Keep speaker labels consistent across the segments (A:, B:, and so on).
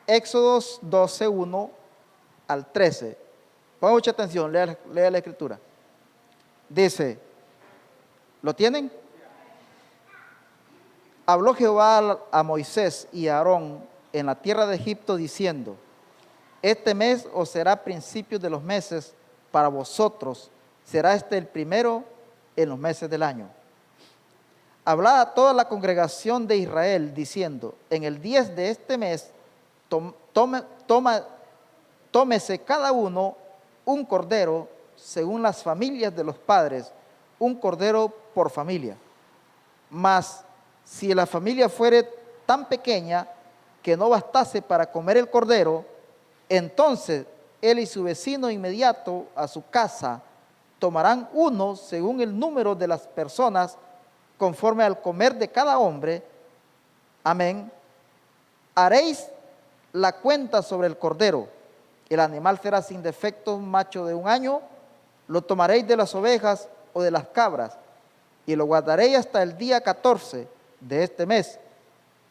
A: Éxodos 12, 1 al 13. Pongan mucha atención, lea la escritura. Dice, ¿lo tienen? Habló Jehová a Moisés y a Aarón en la tierra de Egipto diciendo, este mes os será principio de los meses para vosotros, será este el primero en los meses del año. Hablad a toda la congregación de Israel diciendo, en el 10 de este mes tómese cada uno un cordero según las familias de los padres, un cordero por familia. Mas si la familia fuere tan pequeña que no bastase para comer el cordero, entonces él y su vecino inmediato a su casa tomarán uno según el número de las personas, conforme al comer de cada hombre. Amén. Haréis la cuenta sobre el cordero. El animal será sin defecto, un macho de 1 año. Lo tomaréis de las ovejas o de las cabras, y lo guardaréis hasta el día 14 de este mes,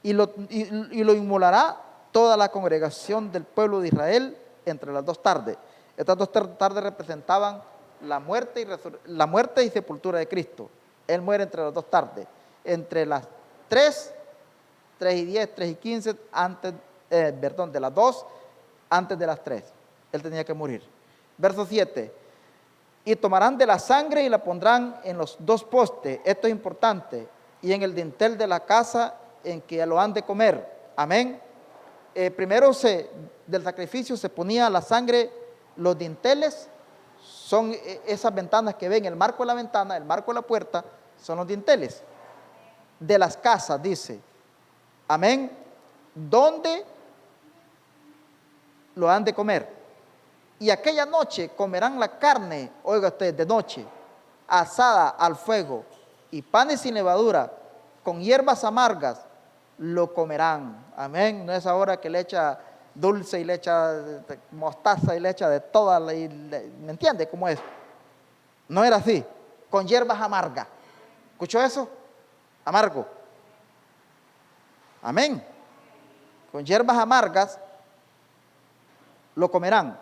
A: y lo inmolará toda la congregación del pueblo de Israel entre las 2 tardes. Estas 2 tardes representaban la muerte y sepultura de Cristo. Él muere entre las 2 tardes, entre las 3 y 10, 3 y 15, de las 2 antes de las 3. Él tenía que morir. Verso 7. Y tomarán de la sangre y la pondrán en los 2 postes, esto es importante, y en el dintel de la casa en que lo han de comer. Amén. Primero del sacrificio se ponía la sangre, los dinteles, son esas ventanas que ven, el marco de la ventana, el marco de la puerta, son los dinteles de las casas, dice. Amén. ¿Dónde lo han de comer? Y aquella noche comerán la carne, oiga usted, de noche, asada al fuego, y panes sin levadura, con hierbas amargas, lo comerán. Amén. No es ahora que le echa dulce y le echa mostaza y le echa de toda, ¿me entiende cómo es? No era así, con hierbas amargas. ¿Escuchó eso? Amargo. Amén. Con hierbas amargas lo comerán.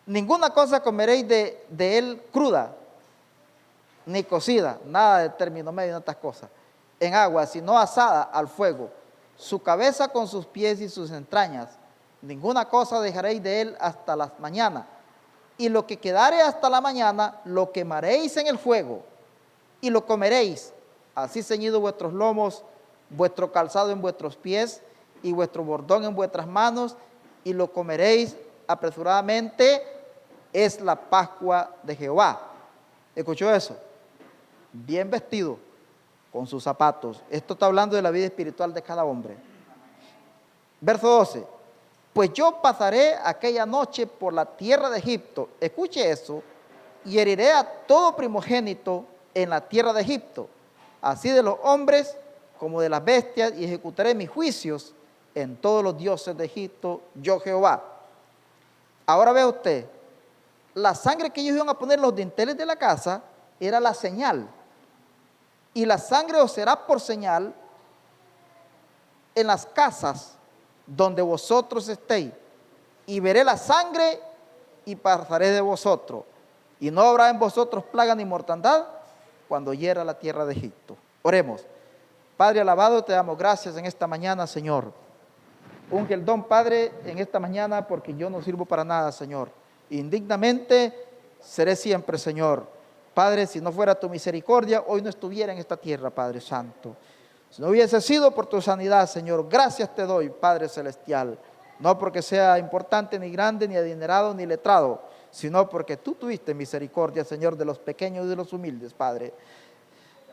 A: Ninguna cosa comeréis de él cruda, ni cocida, nada de término medio en estas cosas, en agua, sino asada al fuego, su cabeza con sus pies y sus entrañas. Ninguna cosa dejaréis de él hasta la mañana. Y lo que quedare hasta la mañana, lo quemaréis en el fuego, y lo comeréis. Así ceñidos vuestros lomos, vuestro calzado en vuestros pies, y vuestro bordón en vuestras manos, y lo comeréis apresuradamente. Es la Pascua de Jehová. ¿Escuchó eso? Bien vestido, con sus zapatos. Esto está hablando de la vida espiritual de cada hombre. Verso 12. Pues yo pasaré aquella noche por la tierra de Egipto. Escuche eso. Y heriré a todo primogénito en la tierra de Egipto, así de los hombres como de las bestias, y ejecutaré mis juicios en todos los dioses de Egipto, yo Jehová. Ahora ve usted, la sangre que ellos iban a poner en los dinteles de la casa era la señal. Y la sangre os será por señal en las casas donde vosotros estéis. Y veré la sangre y pasaré de vosotros. Y no habrá en vosotros plaga ni mortandad cuando hiera la tierra de Egipto. Oremos. Padre alabado, te damos gracias en esta mañana, Señor. Unge el don, Padre, en esta mañana, porque yo no sirvo para nada, Señor. Indignamente seré siempre, Señor. Padre, si no fuera tu misericordia, hoy no estuviera en esta tierra, Padre Santo. Si no hubiese sido por tu sanidad, Señor, gracias te doy, Padre Celestial. No porque sea importante, ni grande, ni adinerado, ni letrado, sino porque tú tuviste misericordia, Señor, de los pequeños y de los humildes, Padre.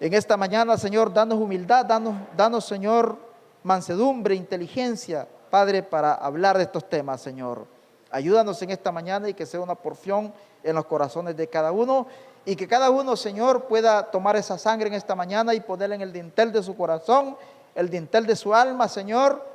A: En esta mañana, Señor, danos humildad, danos, Señor, mansedumbre, inteligencia, Padre, para hablar de estos temas, Señor. Ayúdanos en esta mañana y que sea una porción en los corazones de cada uno, y que cada uno, Señor, pueda tomar esa sangre en esta mañana y ponerla en el dintel de su corazón, el dintel de su alma, Señor,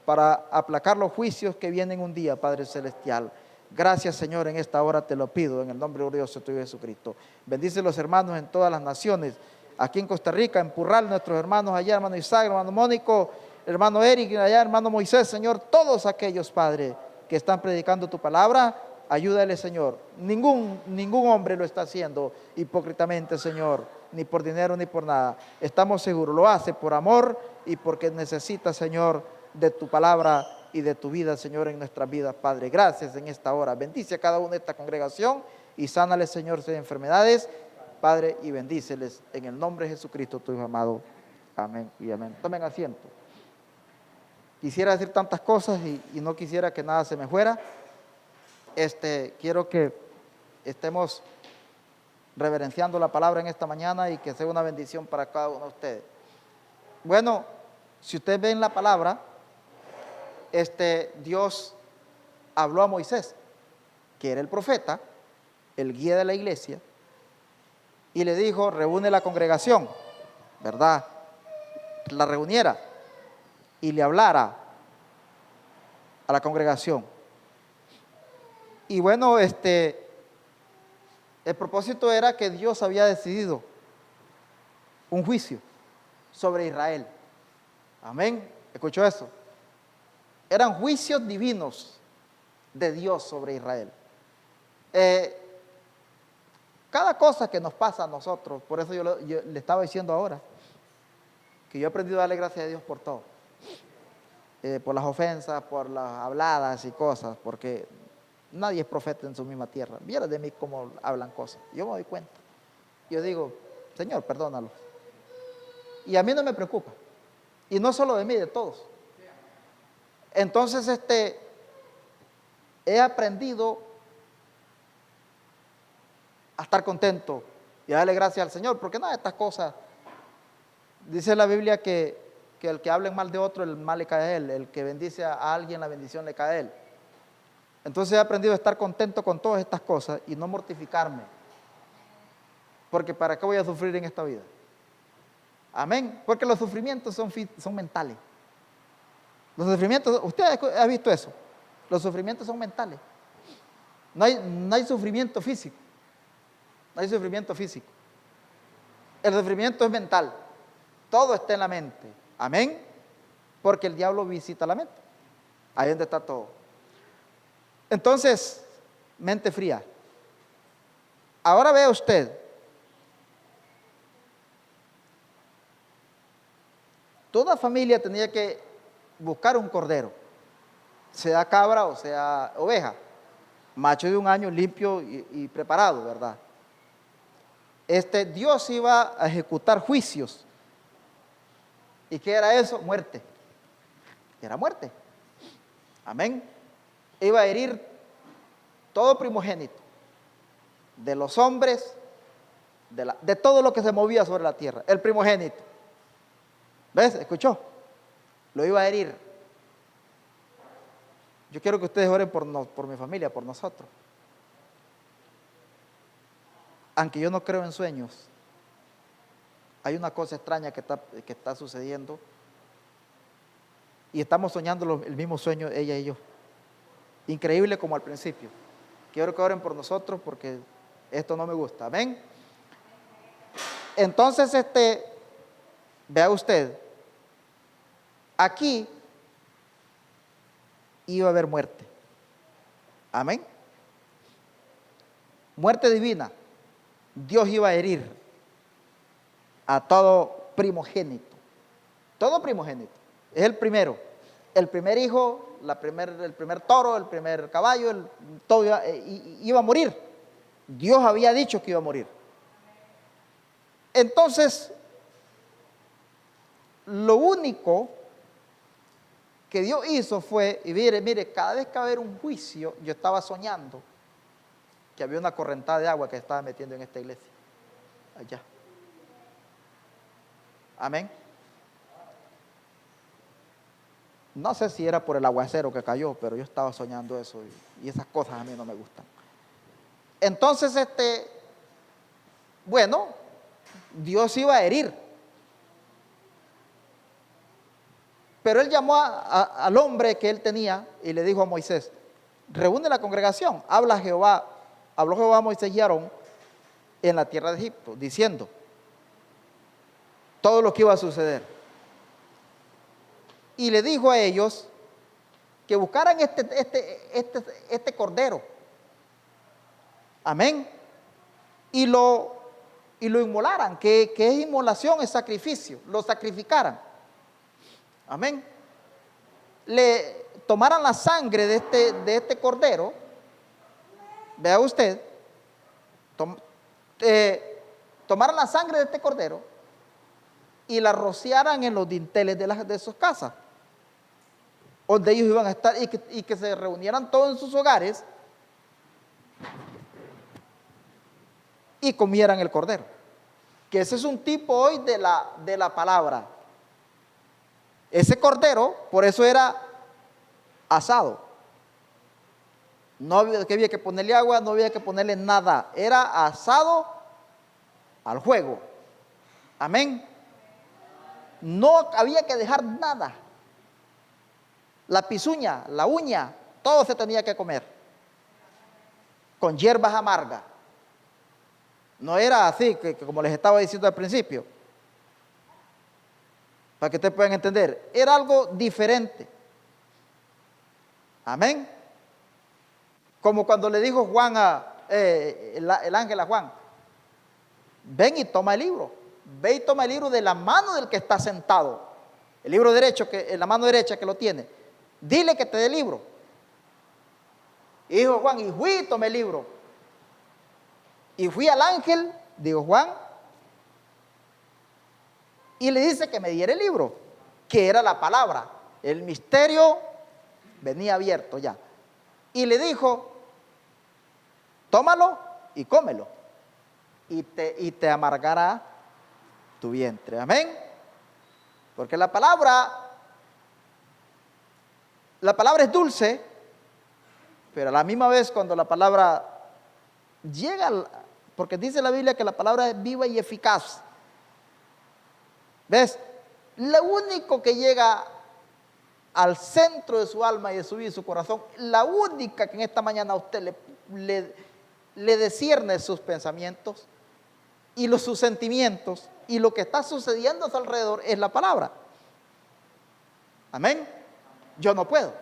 A: para aplacar los juicios que vienen un día, Padre Celestial. Gracias, Señor, en esta hora te lo pido, en el nombre glorioso de Jesucristo. Bendice a los hermanos en todas las naciones, aquí en Costa Rica, en Purral, nuestros hermanos allá, hermano Isaac, hermano Mónico, hermano Eric, allá, hermano Moisés, Señor, todos aquellos, Padre, que están predicando tu palabra, ayúdale, Señor. Ningún hombre lo está haciendo hipócritamente, Señor, ni por dinero ni por nada. Estamos seguros, lo hace por amor y porque necesita, Señor, de tu palabra y de tu vida, Señor, en nuestras vidas, Padre. Gracias en esta hora. Bendice a cada uno de esta congregación y sánale, Señor, de enfermedades, Padre, y bendíceles en el nombre de Jesucristo, tu Hijo amado. Amén y amén. Tomen asiento. Quisiera decir tantas cosas y no quisiera que nada se me fuera. Quiero que estemos reverenciando la palabra en esta mañana y que sea una bendición para cada uno de ustedes. Bueno, si ustedes ven la palabra, Dios habló a Moisés, que era el profeta, el guía de la iglesia, y le dijo, reúne la congregación, ¿verdad? La reuniera y le hablara a la congregación. Y bueno, el propósito era que Dios había decidido un juicio sobre Israel. Amén. ¿Escuchó eso? Eran juicios divinos de Dios sobre Israel. Cada cosa que nos pasa a nosotros, por eso yo le estaba diciendo ahora, que yo he aprendido a darle gracias a Dios por todo. Por las ofensas, por las habladas y cosas, porque nadie es profeta en su misma tierra. Viera de mí cómo hablan cosas. Yo me doy cuenta. Yo digo, Señor, perdónalo. Y a mí no me preocupa. Y no solo de mí, de todos. Entonces, he aprendido a estar contento y a darle gracias al Señor, porque nada de estas cosas, dice la Biblia que el que hable mal de otro, el mal le cae a él, el que bendice a alguien, la bendición le cae a él. Entonces he aprendido a estar contento con todas estas cosas y no mortificarme, porque ¿para qué voy a sufrir en esta vida? Amén, porque los sufrimientos son mentales. Los sufrimientos, ¿usted ha visto eso? Los sufrimientos son mentales. No hay sufrimiento físico. No hay sufrimiento físico. El sufrimiento es mental. Todo está en la mente. Amén. Porque el diablo visita la mente. Ahí donde está todo. Entonces, mente fría. Ahora vea usted. Toda familia tenía que buscar un cordero, sea cabra o sea oveja, macho de 1 año, limpio y preparado, ¿verdad? Dios iba a ejecutar juicios. ¿Y qué era eso? Muerte. Era muerte. Amén. Iba a herir todo primogénito, de los hombres, de todo lo que se movía sobre la tierra, el primogénito. ¿Ves? ¿Escuchó? Lo iba a herir. Yo quiero que ustedes oren por mi familia, por nosotros. Aunque yo no creo en sueños, hay una cosa extraña que está sucediendo y estamos soñando el mismo sueño, ella y yo. Increíble como al principio. Quiero que oren por nosotros porque esto no me gusta. ¿Amén? Entonces, vea usted, aquí iba a haber muerte. Amén. Muerte divina. Dios iba a herir a todo primogénito. Todo primogénito. Es el primero. El primer hijo, el primer toro, el primer caballo, todo iba a morir. Dios había dicho que iba a morir. Entonces, lo único que Dios hizo fue, y mire, cada vez que va a haber un juicio, yo estaba soñando que había una correntada de agua que estaba metiendo en esta iglesia, allá. Amén. No sé si era por el aguacero que cayó, pero yo estaba soñando eso y esas cosas a mí no me gustan. Entonces, bueno, Dios iba a herir. Pero él llamó al hombre que él tenía y le dijo a Moisés, reúne la congregación, habló Jehová a Moisés y a Aarón en la tierra de Egipto, diciendo todo lo que iba a suceder. y le dijo a ellos que buscaran este cordero. Amén. Y lo inmolaran, que es inmolación, es sacrificio, lo sacrificaran. Amén. Le tomaran la sangre de este cordero, vea usted, tomaran la sangre de este cordero y la rociaran en los dinteles de sus casas, donde ellos iban a estar, y que se reunieran todos en sus hogares y comieran el cordero. Que ese es un tipo hoy de la palabra. Ese cordero, por eso era asado. No había que ponerle agua, no había que ponerle nada. Era asado al fuego. Amén. No había que dejar nada. La pisuña, la uña, todo se tenía que comer. Con hierbas amargas. No era así, que como les estaba diciendo al principio. Para que ustedes puedan entender. Era algo diferente. Amén. Como cuando le dijo Juan el ángel a Juan: ven y toma el libro. Ve y toma el libro de la mano del que está sentado. El libro derecho, en la mano derecha que lo tiene. Dile que te dé el libro. Y dijo Juan, y fui y tomé el libro. Y fui al ángel, dijo Juan, y le dice que me diera el libro, que era la palabra. El misterio venía abierto ya. Y le dijo: tómalo y cómelo, y te amargará tu vientre. Amén. Porque la palabra es dulce, pero a la misma vez cuando la palabra llega, porque dice la Biblia que la palabra es viva y eficaz. ¿Ves? Lo único que llega al centro de su alma y de su vida y su corazón, la única que en esta mañana a usted le descierne sus pensamientos y sus sentimientos y lo que está sucediendo a su alrededor, es la palabra. Amén. Yo no puedo.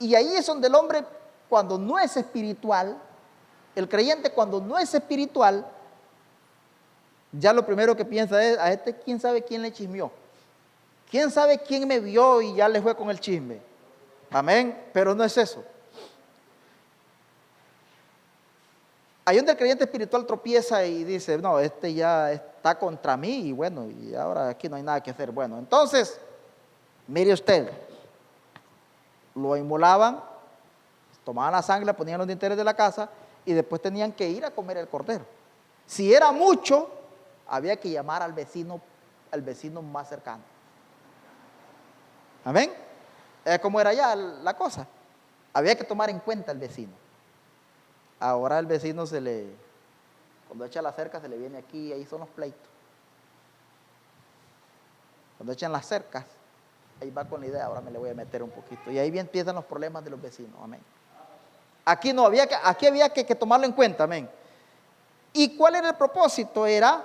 A: Y ahí es donde el hombre, cuando no es espiritual, el creyente cuando no es espiritual, ya lo primero que piensa es: a quién sabe quién le chismeó, quién sabe quién me vio y ya le fue con el chisme. Amén. Pero no es eso. Ahí donde el creyente espiritual tropieza y dice: no, ya está contra mí, y bueno, y ahora aquí no hay nada que hacer. Bueno, entonces, mire usted, lo inmolaban, tomaban la sangre, la ponían en los dinteles de la casa y después tenían que ir a comer el cordero. Si era mucho, había que llamar al vecino más cercano. Amén. ¿Cómo era ya la cosa? Había que tomar en cuenta al vecino. Ahora el vecino cuando echa la cerca se le viene aquí, ahí son los pleitos. Cuando echan las cercas, ahí va con la idea: ahora me le voy a meter un poquito. Y ahí bien empiezan los problemas de los vecinos. Amén. Aquí no, aquí había que tomarlo en cuenta. Amén. ¿Y cuál era el propósito? Era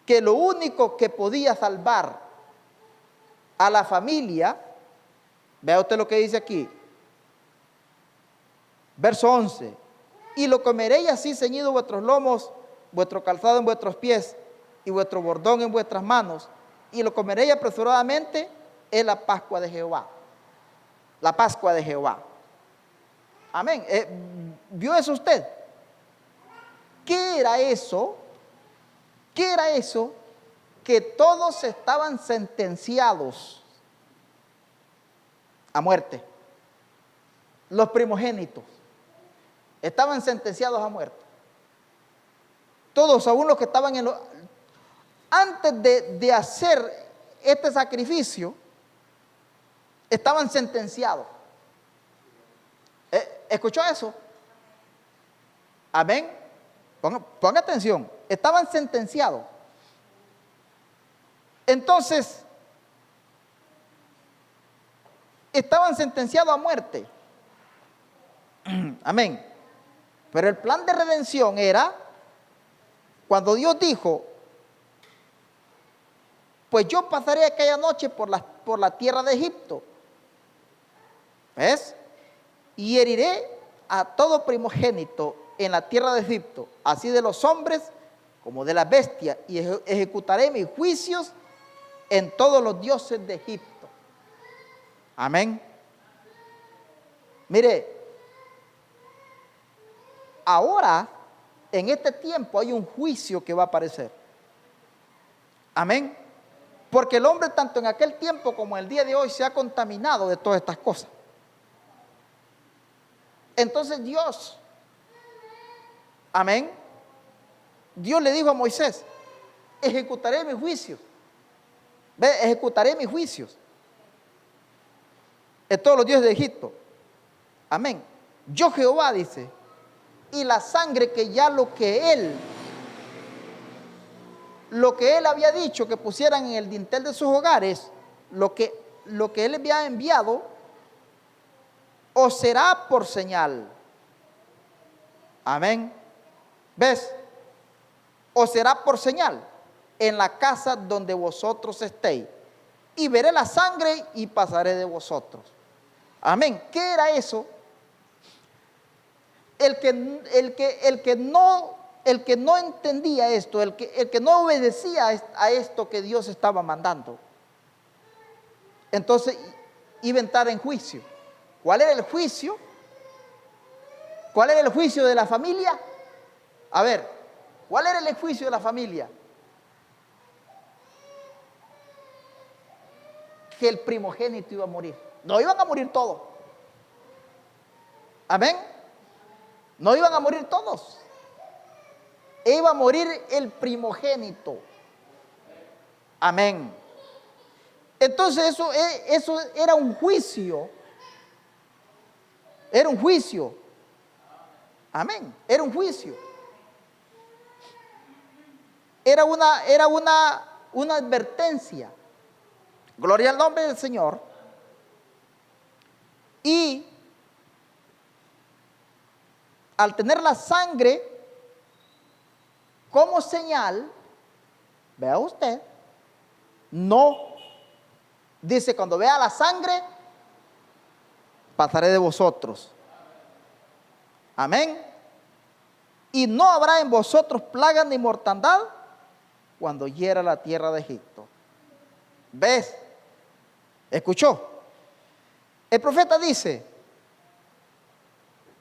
A: que lo único que podía salvar a la familia, vea usted lo que dice aquí, verso 11: y lo comeréis así ceñido vuestros lomos, vuestro calzado en vuestros pies y vuestro bordón en vuestras manos, y lo comeréis apresuradamente, es la Pascua de Jehová. La Pascua de Jehová. Amén. ¿Vio eso usted? ¿Qué era eso? ¿Qué era eso? Que todos estaban sentenciados a muerte. Los primogénitos estaban sentenciados a muerte. Todos, aún los que estaban antes de hacer este sacrificio, estaban sentenciados. ¿Escuchó eso? Amén. Ponga atención. Estaban sentenciados. Entonces, estaban sentenciados a muerte. Amén. Pero el plan de redención era cuando Dios dijo: pues yo pasaré aquella noche por la tierra de Egipto. ¿Ves? Y heriré a todo primogénito en la tierra de Egipto, así de los hombres como de las bestias, y ejecutaré mis juicios en todos los dioses de Egipto. Amén. Mire, ahora, en este tiempo hay un juicio que va a aparecer. Amén. Porque el hombre tanto en aquel tiempo como en el día de hoy se ha contaminado de todas estas cosas. Entonces Dios, amén, Dios le dijo a Moisés, ejecutaré mis juicios. Ve, ejecutaré mis juicios en todos los dioses de Egipto. Amén. Yo Jehová, dice, y la sangre que ya lo que él había dicho que pusieran en el dintel de sus hogares, lo que él había enviado, os será por señal. Amén. ¿Ves? Os será por señal en la casa donde vosotros estéis. Y veré la sangre y pasaré de vosotros. Amén. ¿Qué era eso? El que no entendía esto, el que no obedecía a esto que Dios estaba mandando, entonces iba a entrar en juicio. ¿Cuál era el juicio? ¿Cuál era el juicio de la familia? A ver, ¿cuál era el juicio de la familia? Que el primogénito iba a morir. No iban a morir todos. Amén. No iban a morir todos. Iba a morir el primogénito. Amén. Entonces eso era un juicio. Era un juicio. Amén. Era un juicio. Era una advertencia. Gloria al nombre del Señor. Y al tener la sangre como señal, vea usted, no, dice, cuando vea la sangre, pasaré de vosotros. Amén. Y no habrá en vosotros plaga ni mortandad cuando hiera la tierra de Egipto. ¿Ves? ¿Escuchó? El profeta dice,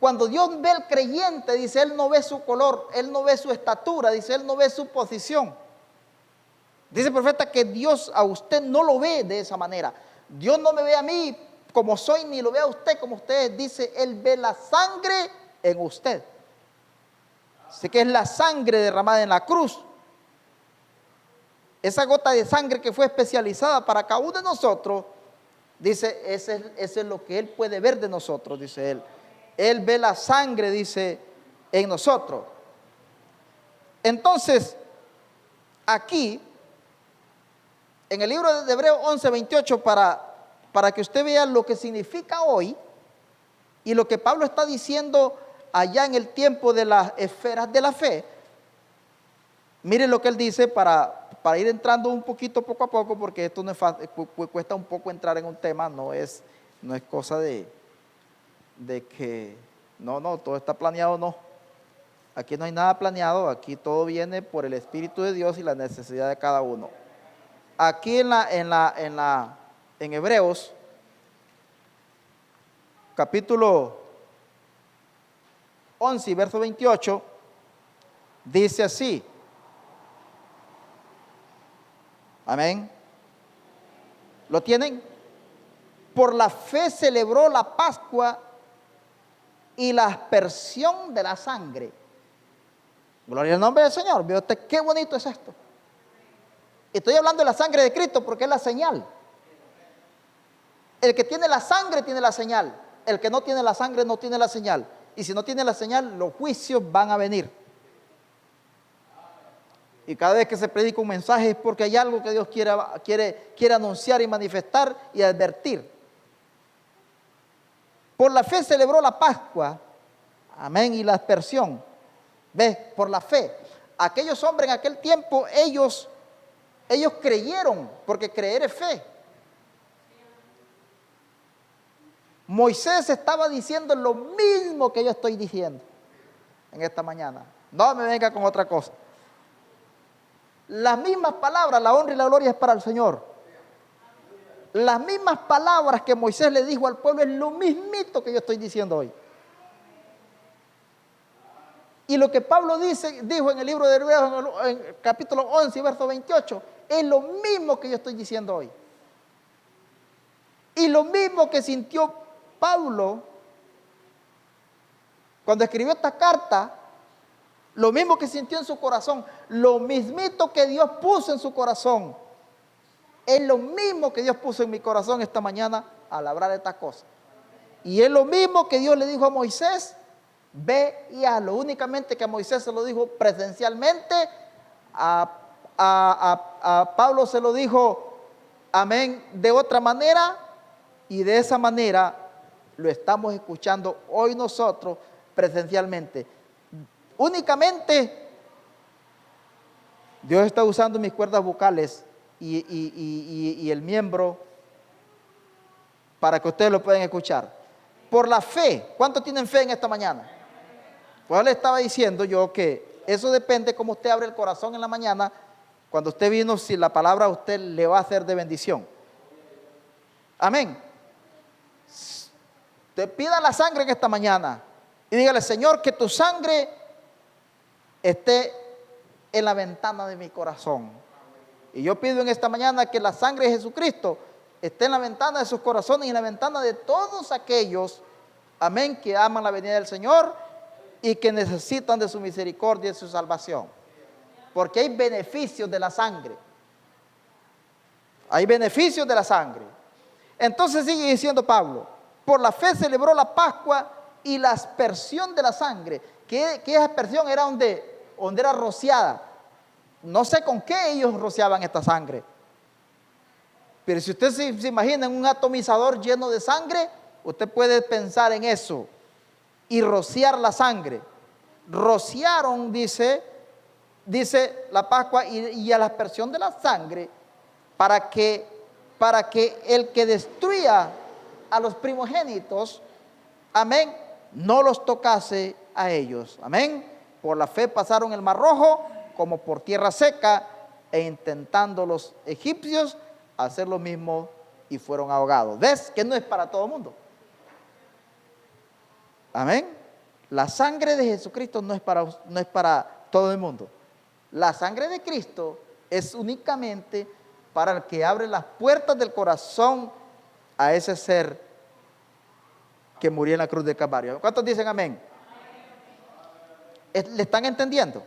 A: cuando Dios ve al creyente, dice, Él no ve su color, Él no ve su estatura, dice, Él no ve su posición. Dice el profeta que Dios a usted no lo ve de esa manera. Dios no me ve a mí como soy, ni lo ve a usted como usted es. Dice, Él ve la sangre en usted. Sé que es la sangre derramada en la cruz. Esa gota de sangre que fue especializada para cada uno de nosotros, dice, ese es lo que Él puede ver de nosotros, dice Él. Él ve la sangre, dice, en nosotros. Entonces, aquí, en el libro de Hebreos 11:28, para que usted vea lo que significa hoy y lo que Pablo está diciendo allá en el tiempo de las esferas de la fe. Miren lo que él dice para ir entrando un poquito poco a poco, porque esto no es fácil, cuesta un poco entrar en un tema, no es cosa de que, no, todo está planeado, no. Aquí no hay nada planeado, aquí todo viene por el Espíritu de Dios y la necesidad de cada uno. Aquí en Hebreos, capítulo 11, verso 28, dice así. Amén. ¿Lo tienen? Por la fe celebró la Pascua y la aspersión de la sangre. Gloria al nombre del Señor. ¿Ve usted qué bonito es esto? Estoy hablando de la sangre de Cristo porque es la señal. El que tiene la sangre tiene la señal. El que no tiene la sangre no tiene la señal. Y si no tiene la señal, los juicios van a venir. Y cada vez que se predica un mensaje es porque hay algo que Dios quiere anunciar y manifestar y advertir. Por la fe celebró la Pascua, amén, y la aspersión. ¿Ves? Por la fe. Aquellos hombres en aquel tiempo, ellos Ellos creyeron, porque creer es fe. Moisés estaba diciendo lo mismo que yo estoy diciendo en esta mañana. No me venga con otra cosa. Las mismas palabras, la honra y la gloria es para el Señor. Las mismas palabras que Moisés le dijo al pueblo es lo mismito que yo estoy diciendo hoy. Y lo que Pablo dijo en el libro de Hebreos, en el capítulo 11, verso 28, es lo mismo que yo estoy diciendo hoy. Y lo mismo que sintió Pablo cuando escribió esta carta, lo mismo que sintió en su corazón, lo mismito que Dios puso en su corazón, es lo mismo que Dios puso en mi corazón esta mañana al hablar de estas cosas. Y es lo mismo que Dios le dijo a Moisés, ve y hazlo. Únicamente que a Moisés se lo dijo presencialmente, a Pablo se lo dijo, amén, de otra manera, y de esa manera lo estamos escuchando hoy nosotros presencialmente. Únicamente Dios está usando mis cuerdas vocales y el miembro para que ustedes lo puedan escuchar. Por la fe. ¿Cuántos tienen fe en esta mañana? Pues le estaba diciendo yo que eso depende cómo usted abre el corazón en la mañana. Cuando usted vino, si la palabra a usted le va a hacer de bendición. Amén. Te pida la sangre en esta mañana y dígale, Señor, que tu sangre esté en la ventana de mi corazón. Y yo pido en esta mañana que la sangre de Jesucristo esté en la ventana de sus corazones y en la ventana de todos aquellos, amén, que aman la venida del Señor y que necesitan de su misericordia y de su salvación. Porque hay beneficios de la sangre. Hay beneficios de la sangre. Entonces sigue diciendo Pablo, por la fe celebró la Pascua y la aspersión de la sangre. Que esa aspersión era donde era rociada. No sé con qué ellos rociaban esta sangre. Pero si usted se imagina en un atomizador lleno de sangre, usted puede pensar en eso y rociar la sangre. Rociaron, dice la Pascua y a la aspersión de la sangre para que el que destruía a los primogénitos, amén, no los tocase a ellos, amén. Por la fe pasaron el Mar Rojo como por tierra seca, e intentando los egipcios hacer lo mismo y fueron ahogados. ¿Ves que no es para todo el mundo? Amén. La sangre de Jesucristo no es para todo el mundo. La sangre de Cristo es únicamente para el que abre las puertas del corazón a ese ser que murió en la cruz del Calvario. ¿Cuántos dicen amén? ¿Le están entendiendo?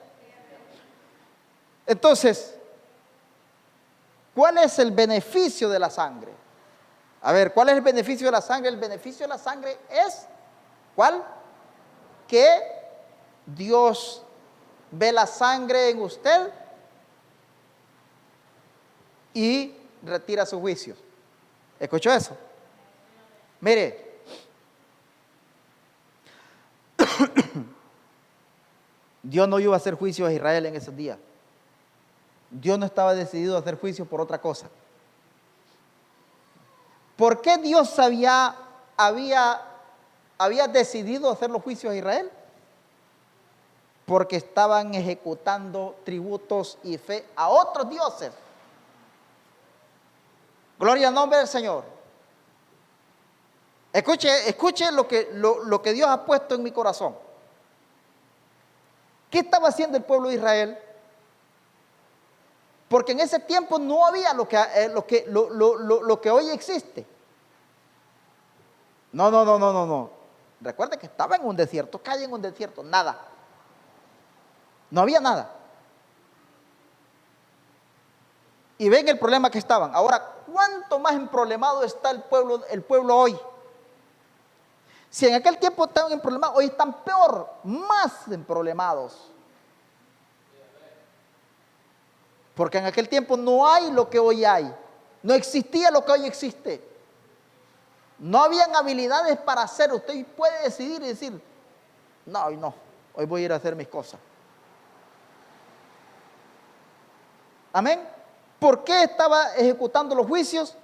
A: Entonces, ¿cuál es el beneficio de la sangre? A ver, ¿cuál es el beneficio de la sangre? El beneficio de la sangre es, ¿cuál? Que Dios ve la sangre en usted y retira sus juicios. ¿Escuchó eso? Mire, Dios no iba a hacer juicio a Israel en esos días. Dios no estaba decidido a hacer juicio por otra cosa. ¿Por qué Dios había decidido hacer los juicios a Israel? Porque estaban ejecutando tributos y fe a otros dioses. Gloria al nombre del Señor. Escuche lo que Dios ha puesto en mi corazón. ¿Qué estaba haciendo el pueblo de Israel? Porque en ese tiempo no había lo que hoy existe. No. Recuerde que estaba en un desierto, calle en un desierto, nada. No había nada. Y ven el problema que estaban. Ahora, ¿cuánto más emproblemado está el pueblo hoy? Si en aquel tiempo estaban emproblemados, hoy están peor, más emproblemados. Porque en aquel tiempo no hay lo que hoy hay. No existía lo que hoy existe. No habían habilidades para hacer. Usted puede decidir y decir, no, hoy voy a ir a hacer mis cosas. Amén. ¿Por qué estaba ejecutando los juicios?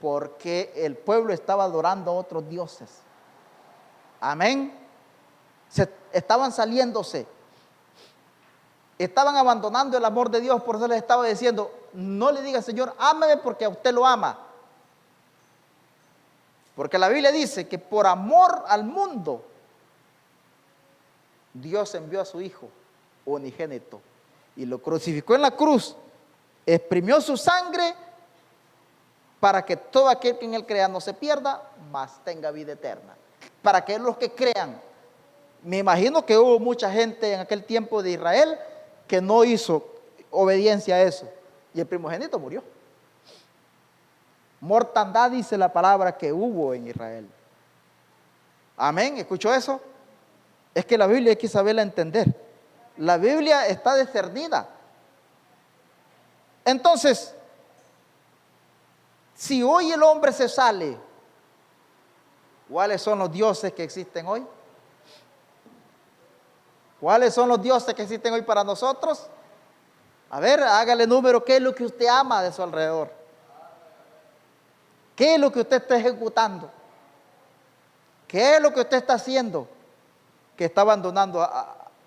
A: Porque el pueblo estaba adorando a otros dioses. Amén. Estaban saliéndose. Estaban abandonando el amor de Dios. Por eso les estaba diciendo, no le diga Señor, ámeme porque a usted lo ama. Porque la Biblia dice que por amor al mundo, Dios envió a su Hijo unigénito y lo crucificó en la cruz, exprimió su sangre para que todo aquel que en él crea no se pierda, mas tenga vida eterna. Para que los que crean, me imagino que hubo mucha gente en aquel tiempo de Israel que no hizo obediencia a eso, y el primogénito murió. Mortandad dice la palabra que hubo en Israel. Amén, ¿escuchó eso? Es que la Biblia hay que saberla entender. La Biblia está discernida. Entonces, si hoy el hombre se sale, ¿cuáles son los dioses que existen hoy? ¿Cuáles son los dioses que existen hoy para nosotros? A ver, hágale número, ¿qué es lo que usted ama de su alrededor? ¿Qué es lo que usted está ejecutando? ¿Qué es lo que usted está haciendo que está abandonando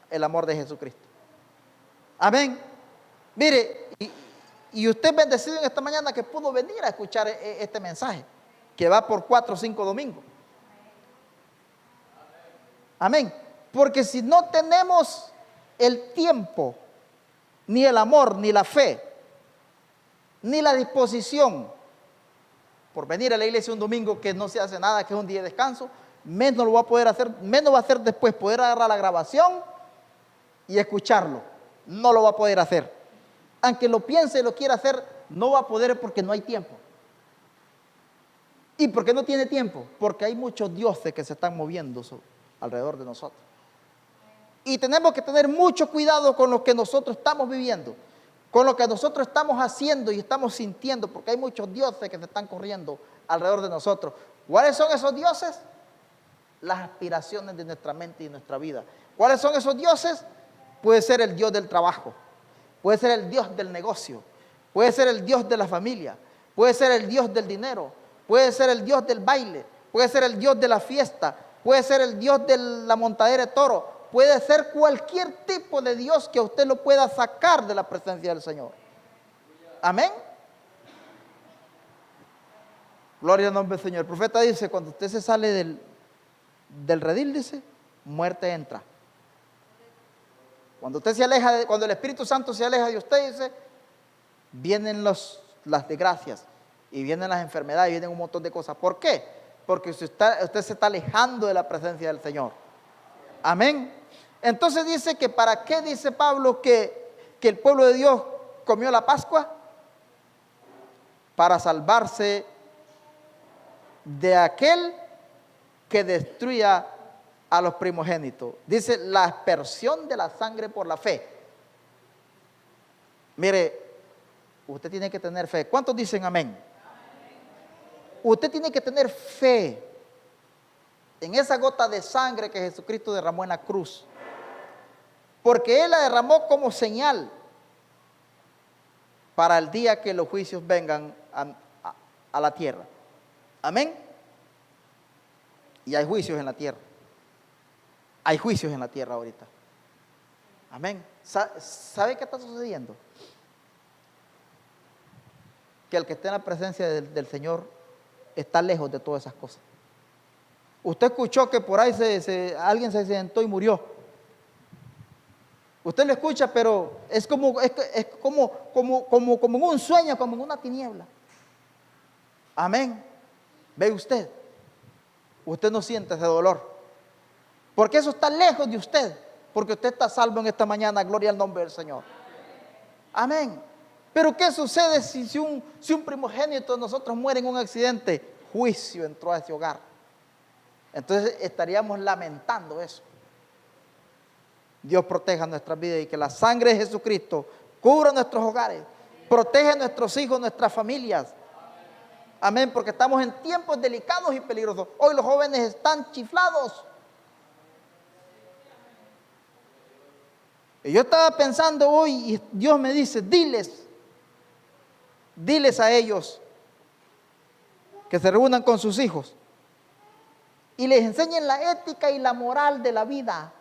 A: el amor de Jesucristo? Amén. Mire, y usted es bendecido en esta mañana que pudo venir a escuchar este mensaje, que va por 4 o 5 domingos. Amén. Porque si no tenemos el tiempo, ni el amor, ni la fe, ni la disposición por venir a la iglesia un domingo que no se hace nada, que es un día de descanso, menos lo va a poder hacer, menos va a hacer después poder agarrar la grabación y escucharlo. No lo va a poder hacer. Aunque lo piense y lo quiera hacer, no va a poder porque no hay tiempo. ¿Y por qué no tiene tiempo? Porque hay muchos dioses que se están moviendo alrededor de nosotros. Y tenemos que tener mucho cuidado con lo que nosotros estamos viviendo, con lo que nosotros estamos haciendo y estamos sintiendo, porque hay muchos dioses que se están corriendo alrededor de nosotros. ¿Cuáles son esos dioses? Las aspiraciones de nuestra mente y nuestra vida. ¿Cuáles son esos dioses? Puede ser el Dios del trabajo, puede ser el Dios del negocio, puede ser el Dios de la familia, puede ser el Dios del dinero, puede ser el Dios del baile, puede ser el Dios de la fiesta, puede ser el Dios de la montadera de toro, puede ser cualquier tipo de Dios que a usted lo pueda sacar de la presencia del Señor. Amén. Gloria al nombre del Señor. El profeta dice, cuando usted se sale del redil, dice, muerte entra. Cuando usted se aleja, cuando el Espíritu Santo se aleja de usted, dice, vienen las desgracias y vienen las enfermedades y vienen un montón de cosas. ¿Por qué? Porque usted se está alejando de la presencia del Señor. Amén. Entonces dice que ¿para qué dice Pablo que el pueblo de Dios comió la Pascua? Para salvarse de aquel que destruya a los primogénitos. Dice la aspersión de la sangre por la fe. Mire, usted tiene que tener fe. ¿Cuántos dicen amén? Usted tiene que tener fe en esa gota de sangre que Jesucristo derramó en la cruz, porque Él la derramó como señal para el día que los juicios vengan a la tierra. Amén. Y hay juicios en la tierra. Hay juicios en la tierra ahorita. Amén. ¿Sabe qué está sucediendo? Que el que esté en la presencia del Señor está lejos de todas esas cosas. Usted escuchó que por ahí alguien se accidentó y murió. Usted lo escucha, pero es como en un sueño, como en una tiniebla. Amén. ¿Ve usted? Usted no siente ese dolor. Porque eso está lejos de usted. Porque usted está salvo en esta mañana. Gloria al nombre del Señor. Amén. Pero ¿qué sucede si un primogénito de nosotros muere en un accidente? Juicio entró a ese hogar. Entonces estaríamos lamentando eso. Dios proteja nuestras vidas y que la sangre de Jesucristo cubra nuestros hogares, protege a nuestros hijos, nuestras familias. Amén, porque estamos en tiempos delicados y peligrosos. Hoy los jóvenes están chiflados. Y yo estaba pensando hoy y Dios me dice, diles diles a ellos que se reúnan con sus hijos y les enseñen la ética y la moral de la vida.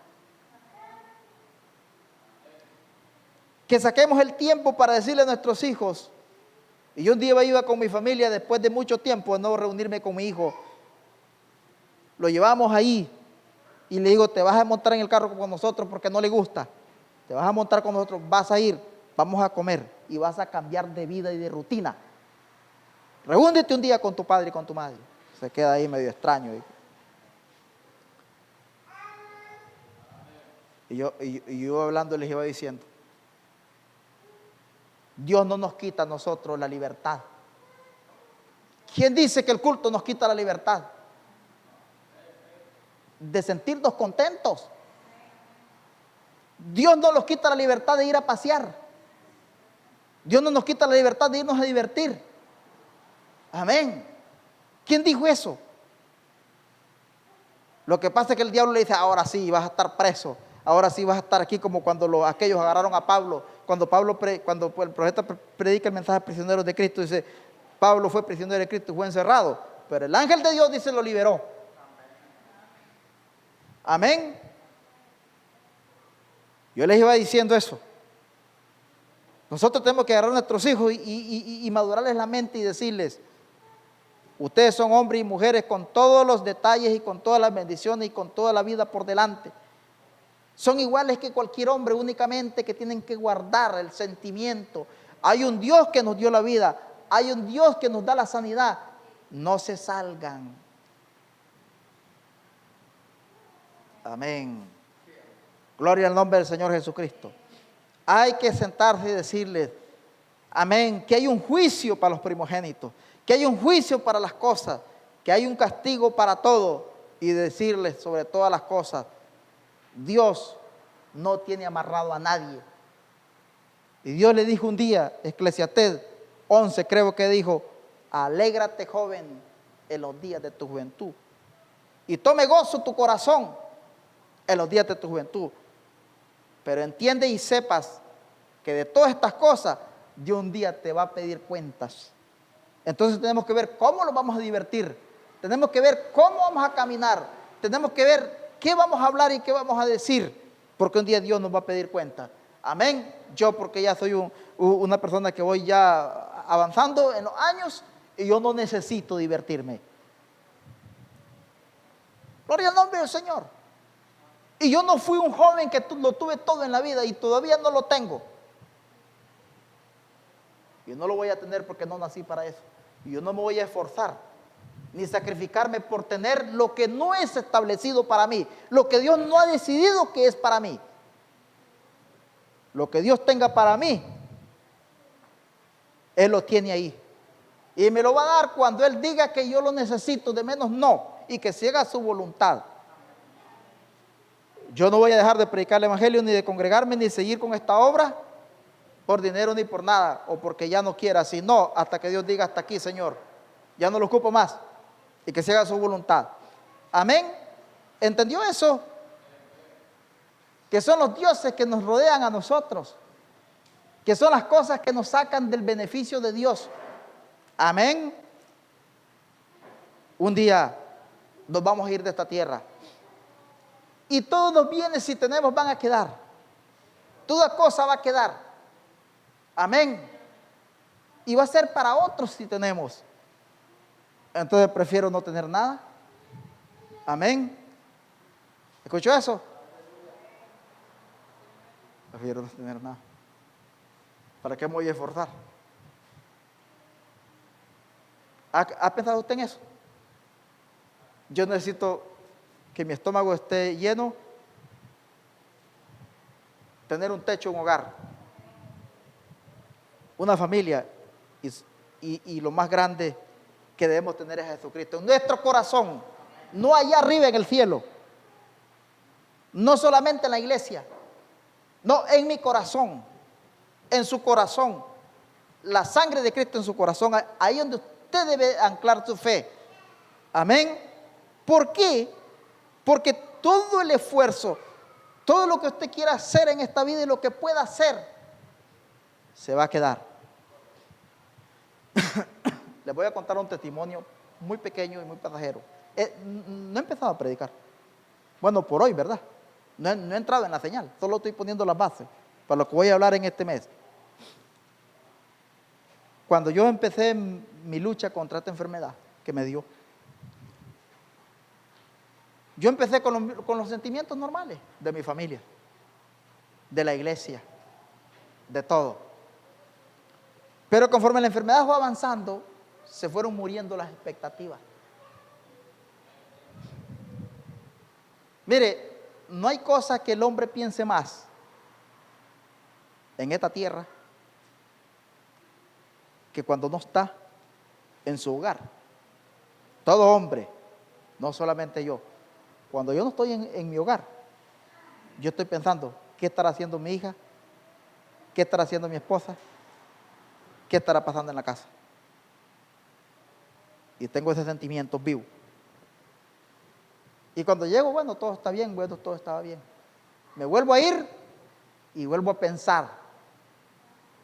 A: Que saquemos el tiempo para decirle a nuestros hijos. Y yo un día iba con mi familia después de mucho tiempo de no reunirme con mi hijo. Lo llevamos ahí y le digo, te vas a montar en el carro con nosotros porque no le gusta. Te vas a montar con nosotros, vas a ir, vamos a comer y vas a cambiar de vida y de rutina. Reúnete un día con tu padre y con tu madre. Se queda ahí medio extraño. Y yo hablando les iba diciendo, Dios no nos quita a nosotros la libertad. ¿Quién dice que el culto nos quita la libertad? De sentirnos contentos. Dios no nos quita la libertad de ir a pasear. Dios no nos quita la libertad de irnos a divertir. Amén. ¿Quién dijo eso? Lo que pasa es que el diablo le dice, ahora sí vas a estar preso. Ahora sí vas a estar aquí como cuando aquellos agarraron a Pablo. Cuando el profeta predica el mensaje a prisioneros de Cristo, dice, Pablo fue prisionero de Cristo y fue encerrado. Pero el ángel de Dios dice, lo liberó. Amén. Yo les iba diciendo eso. Nosotros tenemos que agarrar a nuestros hijos y madurarles la mente y decirles, ustedes son hombres y mujeres con todos los detalles y con todas las bendiciones y con toda la vida por delante. Son iguales que cualquier hombre, únicamente que tienen que guardar el sentimiento. Hay un Dios que nos dio la vida, hay un Dios que nos da la sanidad. No se salgan. Amén. Gloria al nombre del Señor Jesucristo. Hay que sentarse y decirles, amén, que hay un juicio para los primogénitos, que hay un juicio para las cosas, que hay un castigo para todo, y decirles sobre todas las cosas, Dios no tiene amarrado a nadie. Y Dios le dijo un día, Eclesiastés 11 creo que dijo, alégrate joven en los días de tu juventud y tome gozo tu corazón en los días de tu juventud. Pero entiende y sepas que de todas estas cosas Dios un día te va a pedir cuentas. Entonces tenemos que ver cómo nos vamos a divertir, tenemos que ver cómo vamos a caminar, tenemos que ver qué vamos a hablar y qué vamos a decir, porque un día Dios nos va a pedir cuenta. Amén. Yo porque ya soy una persona que voy ya avanzando en los años y yo no necesito divertirme. Gloria al nombre del Señor. Y yo no fui un joven que lo tuve todo en la vida y todavía no lo tengo. Yo no lo voy a tener porque no nací para eso. Y yo no me voy a esforzar ni sacrificarme por tener lo que no es establecido para mí, lo que Dios no ha decidido que es para mí. Lo que Dios tenga para mí, Él lo tiene ahí. Y me lo va a dar cuando Él diga que yo lo necesito, de menos no, y que se haga su voluntad. Yo no voy a dejar de predicar el evangelio, ni de congregarme, ni seguir con esta obra por dinero ni por nada, o porque ya no quiera, sino hasta que Dios diga hasta aquí, Señor, ya no lo ocupo más, y que se haga su voluntad. Amén. ¿Entendió eso? Que son los dioses que nos rodean a nosotros, que son las cosas que nos sacan del beneficio de Dios. Amén. Un día nos vamos a ir de esta tierra y todos los bienes, si tenemos, van a quedar. Toda cosa va a quedar. Amén. Y va a ser para otros si tenemos. Entonces prefiero no tener nada. Amén. ¿Escuchó eso? Prefiero no tener nada. ¿Para qué me voy a esforzar? ¿Ha pensado usted en eso? Yo necesito que mi estómago esté lleno, tener un techo, un hogar, una familia, y lo más grande que debemos tener es Jesucristo en nuestro corazón, no allá arriba en el cielo, no solamente en la iglesia, no, en mi corazón, en su corazón, la sangre de Cristo en su corazón, ahí donde usted debe anclar su fe. Amén. ¿Por qué? Porque todo el esfuerzo, todo lo que usted quiera hacer en esta vida y lo que pueda hacer, se va a quedar. Les voy a contar un testimonio muy pequeño y muy pasajero. No he empezado a predicar. Bueno, por hoy, ¿verdad? No he entrado en la señal, solo estoy poniendo las bases para lo que voy a hablar en este mes. Cuando yo empecé mi lucha contra esta enfermedad que me dio, yo empecé con los sentimientos normales de mi familia, de la iglesia, de todo. Pero conforme la enfermedad fue avanzando, se fueron muriendo las expectativas. Mire, no hay cosa que el hombre piense más en esta tierra que cuando no está en su hogar. Todo hombre, no solamente yo. Cuando yo no estoy en mi hogar, yo estoy pensando, ¿qué estará haciendo mi hija? ¿Qué estará haciendo mi esposa? ¿Qué estará pasando en la casa? Y tengo ese sentimiento vivo. Y cuando llego, bueno, todo está bien, bueno, todo estaba bien. Me vuelvo a ir y vuelvo a pensar,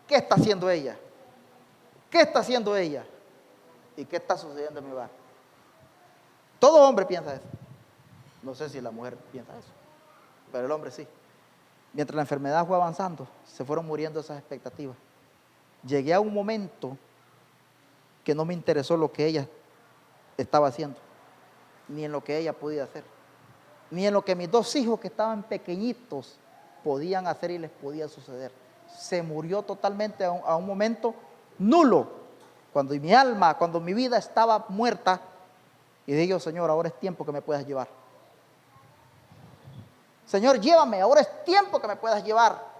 A: ¿qué está haciendo ella? ¿Qué está haciendo ella? ¿Y qué está sucediendo en mi hogar? Todo hombre piensa eso. No sé si la mujer piensa eso, pero el hombre sí. Mientras la enfermedad fue avanzando, se fueron muriendo esas expectativas. Llegué a un momento que no me interesó lo que ella estaba haciendo, ni en lo que ella podía hacer, ni en lo que mis dos hijos que estaban pequeñitos podían hacer y les podía suceder. Se murió totalmente a un momento nulo, cuando mi alma, cuando mi vida estaba muerta, y dije yo, Señor, ahora es tiempo que me puedas llevar. Señor, llévame, ahora es tiempo que me puedas llevar.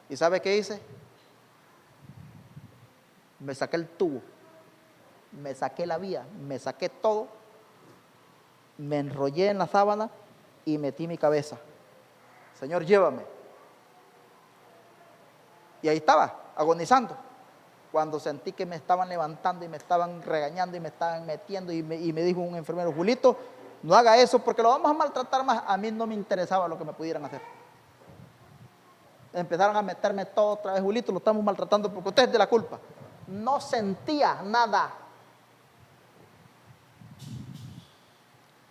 A: ¿Y sabe qué hice? Me saqué el tubo, me saqué la vía, me saqué todo, me enrollé en la sábana y metí mi cabeza. Señor, llévame. Y ahí estaba, agonizando, cuando sentí que me estaban levantando y me estaban regañando y me estaban metiendo y me dijo un enfermero, Julito, no haga eso porque lo vamos a maltratar más. A mí no me interesaba lo que me pudieran hacer. Empezaron a meterme todo otra vez, Julito, lo estamos maltratando porque usted es de la culpa. No sentía nada.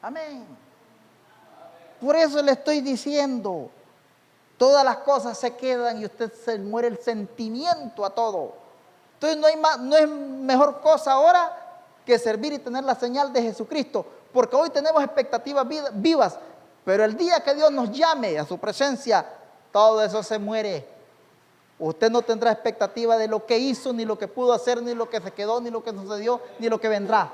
A: Amén. Por eso le estoy diciendo, todas las cosas se quedan y usted se muere el sentimiento a todo. Entonces no es mejor cosa ahora que servir y tener la señal de Jesucristo, porque hoy tenemos expectativas vivas, pero el día que Dios nos llame a su presencia, todo eso se muere. Usted no tendrá expectativa de lo que hizo, ni lo que pudo hacer, ni lo que se quedó, ni lo que sucedió, ni lo que vendrá.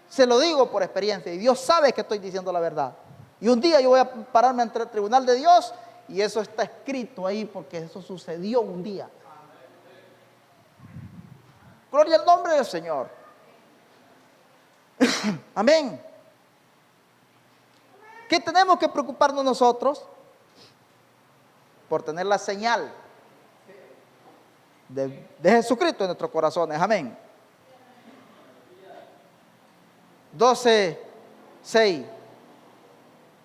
A: Se lo digo por experiencia y Dios sabe que estoy diciendo la verdad. Y un día yo voy a pararme ante el tribunal de Dios y eso está escrito ahí porque eso sucedió un día. Gloria al nombre del Señor. Amén. ¿Qué tenemos que preocuparnos nosotros? Por tener la señal de Jesucristo en nuestros corazones. Amén. 12:6,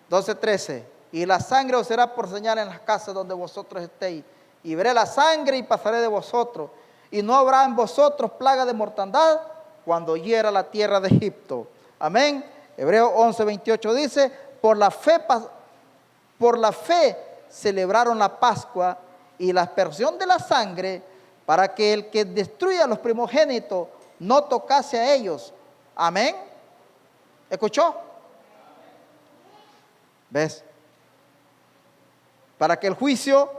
A: 12:13. Y la sangre os será por señal en las casas donde vosotros estéis. Y veré la sangre y pasaré de vosotros. Y no habrá en vosotros plaga de mortandad cuando hiera la tierra de Egipto. Amén. Hebreos 11:28 dice, por la fe celebraron la Pascua y la aspersión de la sangre para que el que destruya a los primogénitos no tocase a ellos. Amén. ¿Escuchó? ¿Ves? Para que el juicio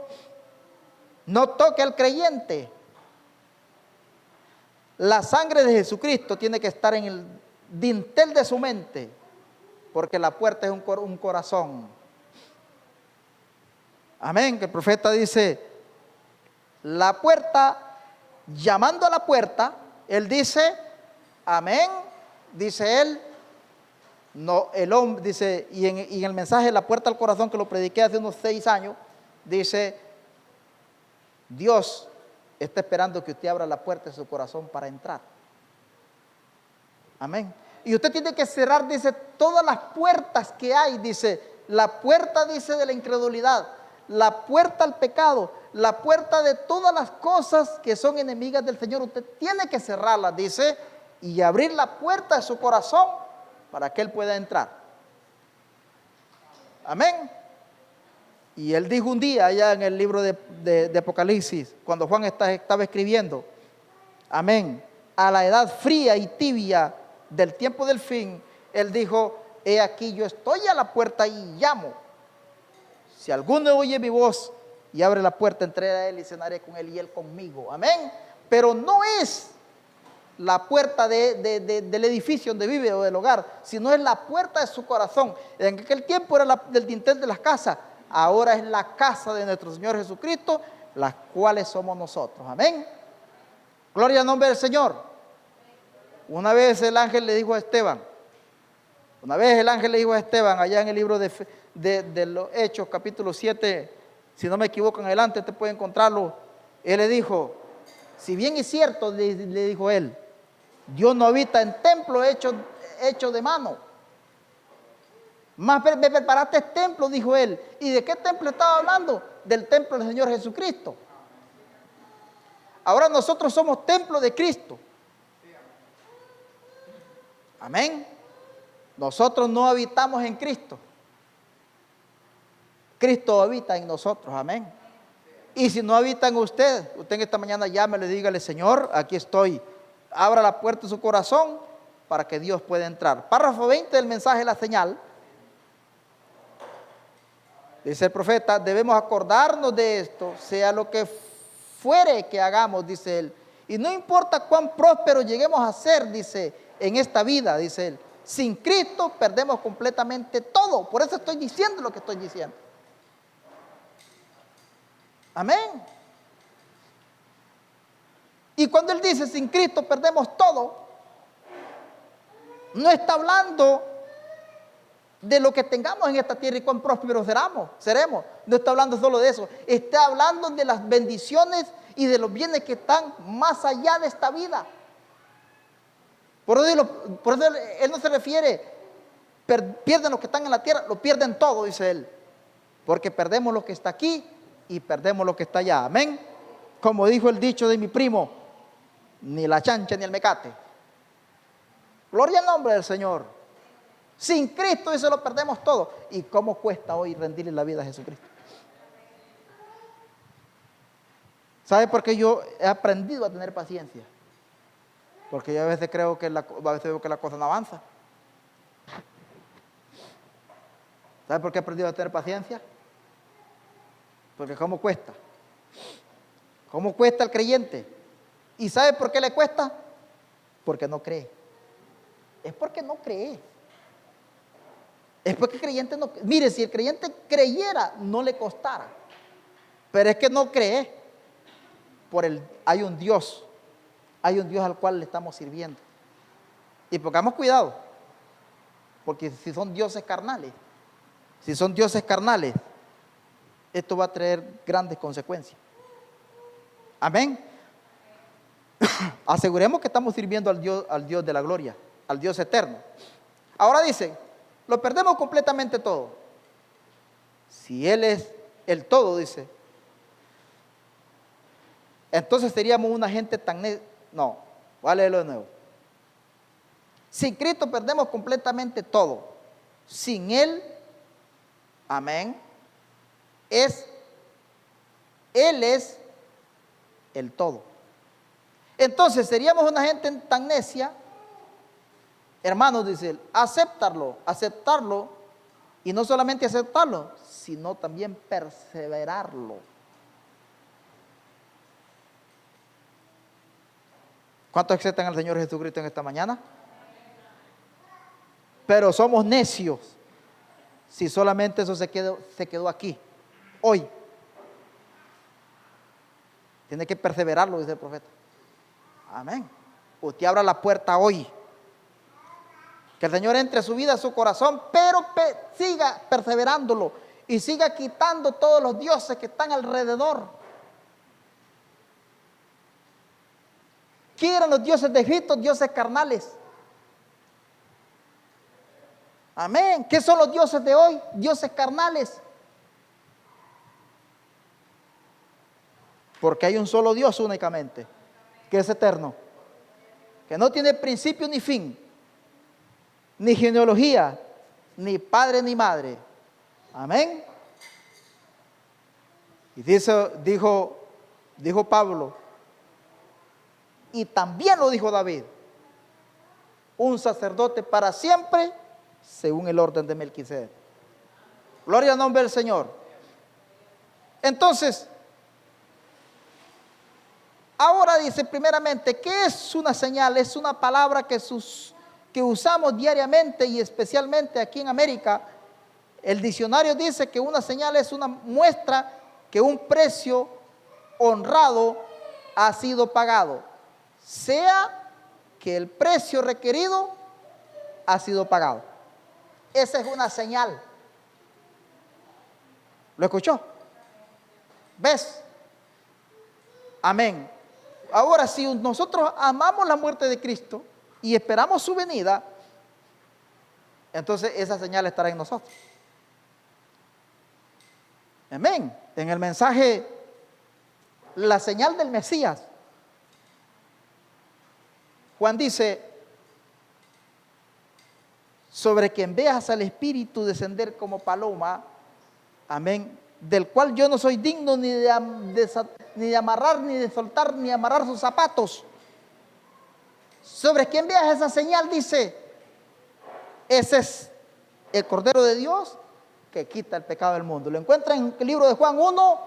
A: no toque al creyente. La sangre de Jesucristo tiene que estar en el dintel de su mente, porque la puerta es un corazón. Amén, que el profeta dice, la puerta, llamando a la puerta, él dice, amén, dice él, no, el hombre, dice, y en el mensaje La puerta al corazón que lo prediqué hace unos 6 años, dice, Dios está esperando que usted abra la puerta de su corazón para entrar. Amén. Y usted tiene que cerrar, dice, todas las puertas que hay, dice, la puerta, dice, de la incredulidad, la puerta al pecado, la puerta de todas las cosas que son enemigas del Señor. Usted tiene que cerrarlas, dice, y abrir la puerta de su corazón para que Él pueda entrar. Amén. Y Él dijo un día allá en el libro de Apocalipsis, cuando Juan estaba escribiendo, amén, a la edad fría y tibia del tiempo del fin, Él dijo, he aquí yo estoy a la puerta y llamo. Si alguno oye mi voz y abre la puerta, entraré a Él y cenaré con Él y Él conmigo. Amén. Pero no es la puerta del edificio donde vive o del hogar, sino es la puerta de su corazón. En aquel tiempo era del dintel de las casas, ahora es la casa de nuestro Señor Jesucristo, las cuales somos nosotros. Amén. Gloria al nombre del Señor. Una vez el ángel le dijo a Esteban, allá en el libro de los Hechos, capítulo 7, si no me equivoco, en adelante te puede encontrarlo. Él le dijo, si bien es cierto, le dijo él, Dios no habita en templo hecho de mano. Más me preparaste templo, dijo él. ¿Y de qué templo estaba hablando? Del templo del Señor Jesucristo. Ahora nosotros somos templo de Cristo. Amén. Nosotros no habitamos en Cristo. Cristo habita en nosotros. Amén. Y si no habita en usted en esta mañana llámele, dígale, Señor, aquí estoy. Abra la puerta de su corazón para que Dios pueda entrar. Párrafo 20 del mensaje La Señal. Dice el profeta, debemos acordarnos de esto, sea lo que fuere que hagamos, dice él. Y no importa cuán prósperos lleguemos a ser, dice, en esta vida, dice él. Sin Cristo perdemos completamente todo. Por eso estoy diciendo lo que estoy diciendo. Amén. Y cuando él dice sin Cristo perdemos todo, no está hablando de lo que tengamos en esta tierra y cuán prósperos seremos. No está hablando solo de eso. Está hablando de las bendiciones y de los bienes que están más allá de esta vida. Por eso él no se refiere, pierden los que están en la tierra, lo pierden todo, dice él. Porque perdemos lo que está aquí y perdemos lo que está allá. Amén. Como dijo el dicho de mi primo, ni la chancha ni el mecate. Gloria al nombre del Señor. Sin Cristo eso lo perdemos todo. ¿Y cómo cuesta hoy rendirle la vida a Jesucristo? ¿Sabe por qué yo he aprendido a tener paciencia? Porque yo a veces creo que la cosa no avanza. ¿Sabe por qué he aprendido a tener paciencia? Porque ¿cómo cuesta? ¿Cómo cuesta al creyente? ¿Y sabe por qué le cuesta? Porque no cree. Es porque no cree. Es porque el creyente no... Mire, si el creyente creyera, no le costara. Pero es que no cree. Hay un Dios al cual le estamos sirviendo. Y pongamos cuidado. Porque si son dioses carnales, esto va a traer grandes consecuencias. Amén. Aseguremos que estamos sirviendo al Dios de la gloria, al Dios eterno. Ahora dice, lo perdemos completamente todo. Si Él es el todo, dice, entonces seríamos una gente tan... No, voy a leerlo de nuevo. Sin Cristo perdemos completamente todo. Sin Él, amén, Él es el todo. Entonces seríamos una gente tan necia, hermanos, dice él, aceptarlo, y no solamente aceptarlo, sino también perseverarlo. ¿Cuántos aceptan al Señor Jesucristo en esta mañana? Pero somos necios si solamente eso se quedó aquí, hoy. Tiene que perseverarlo, dice el profeta. Amén. Usted abra la puerta hoy. Que el Señor entre a su vida, a su corazón, pero siga perseverándolo y siga quitando todos los dioses que están alrededor. ¿Qué eran los dioses de Egipto? Dioses carnales. Amén. ¿Qué son los dioses de hoy? Dioses carnales. Porque hay un solo Dios únicamente, que es eterno, que no tiene principio ni fin, ni genealogía, ni padre ni madre. Amén. Y dijo Pablo, y también lo dijo David, un sacerdote para siempre, según el orden de Melquisedec. Gloria al nombre del Señor. Entonces, ahora dice primeramente, ¿qué es una señal? Es una palabra que usamos diariamente y especialmente aquí en América. El diccionario dice que una señal es una muestra que un precio honrado ha sido pagado, sea que el precio requerido ha sido pagado. Esa es una señal. ¿Lo escuchó? ¿Ves? Amén. Ahora, si nosotros amamos la muerte de Cristo y esperamos su venida, entonces esa señal estará en nosotros. Amén. En el mensaje, la señal del Mesías, Juan dice, sobre quien veas al Espíritu descender como paloma, amén, del cual yo no soy digno ni de amarrar, ni de soltar, ni amarrar sus zapatos. Sobre quien veas esa señal, dice, ese es el Cordero de Dios que quita el pecado del mundo. Lo encuentra en el libro de Juan 1,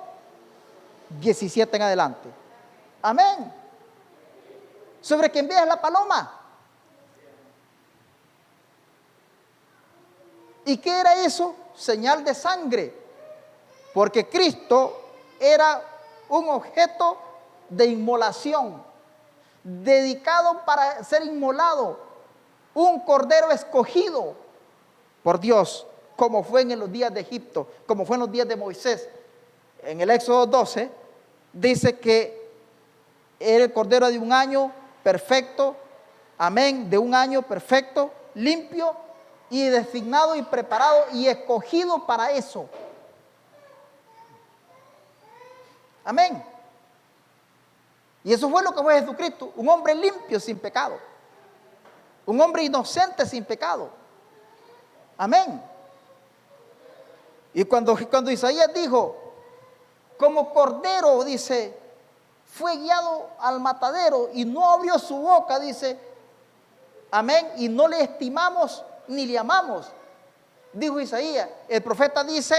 A: 17 en adelante. Amén. Sobre quien veas la paloma. ¿Y qué era eso? Señal de sangre. Porque Cristo era un objeto de inmolación, dedicado para ser inmolado, un cordero escogido por Dios, como fue en los días de Egipto, como fue en los días de Moisés. En el Éxodo 12 dice que era el cordero de un año perfecto, amén, de un año perfecto, limpio y designado y preparado y escogido para eso. Amén. Y eso fue lo que fue Jesucristo, un hombre limpio sin pecado, un hombre inocente sin pecado. Amén. Y cuando Isaías dijo, como cordero, dice, fue guiado al matadero y no abrió su boca, dice, amén, y no le estimamos ni le amamos, dijo Isaías. El profeta dice,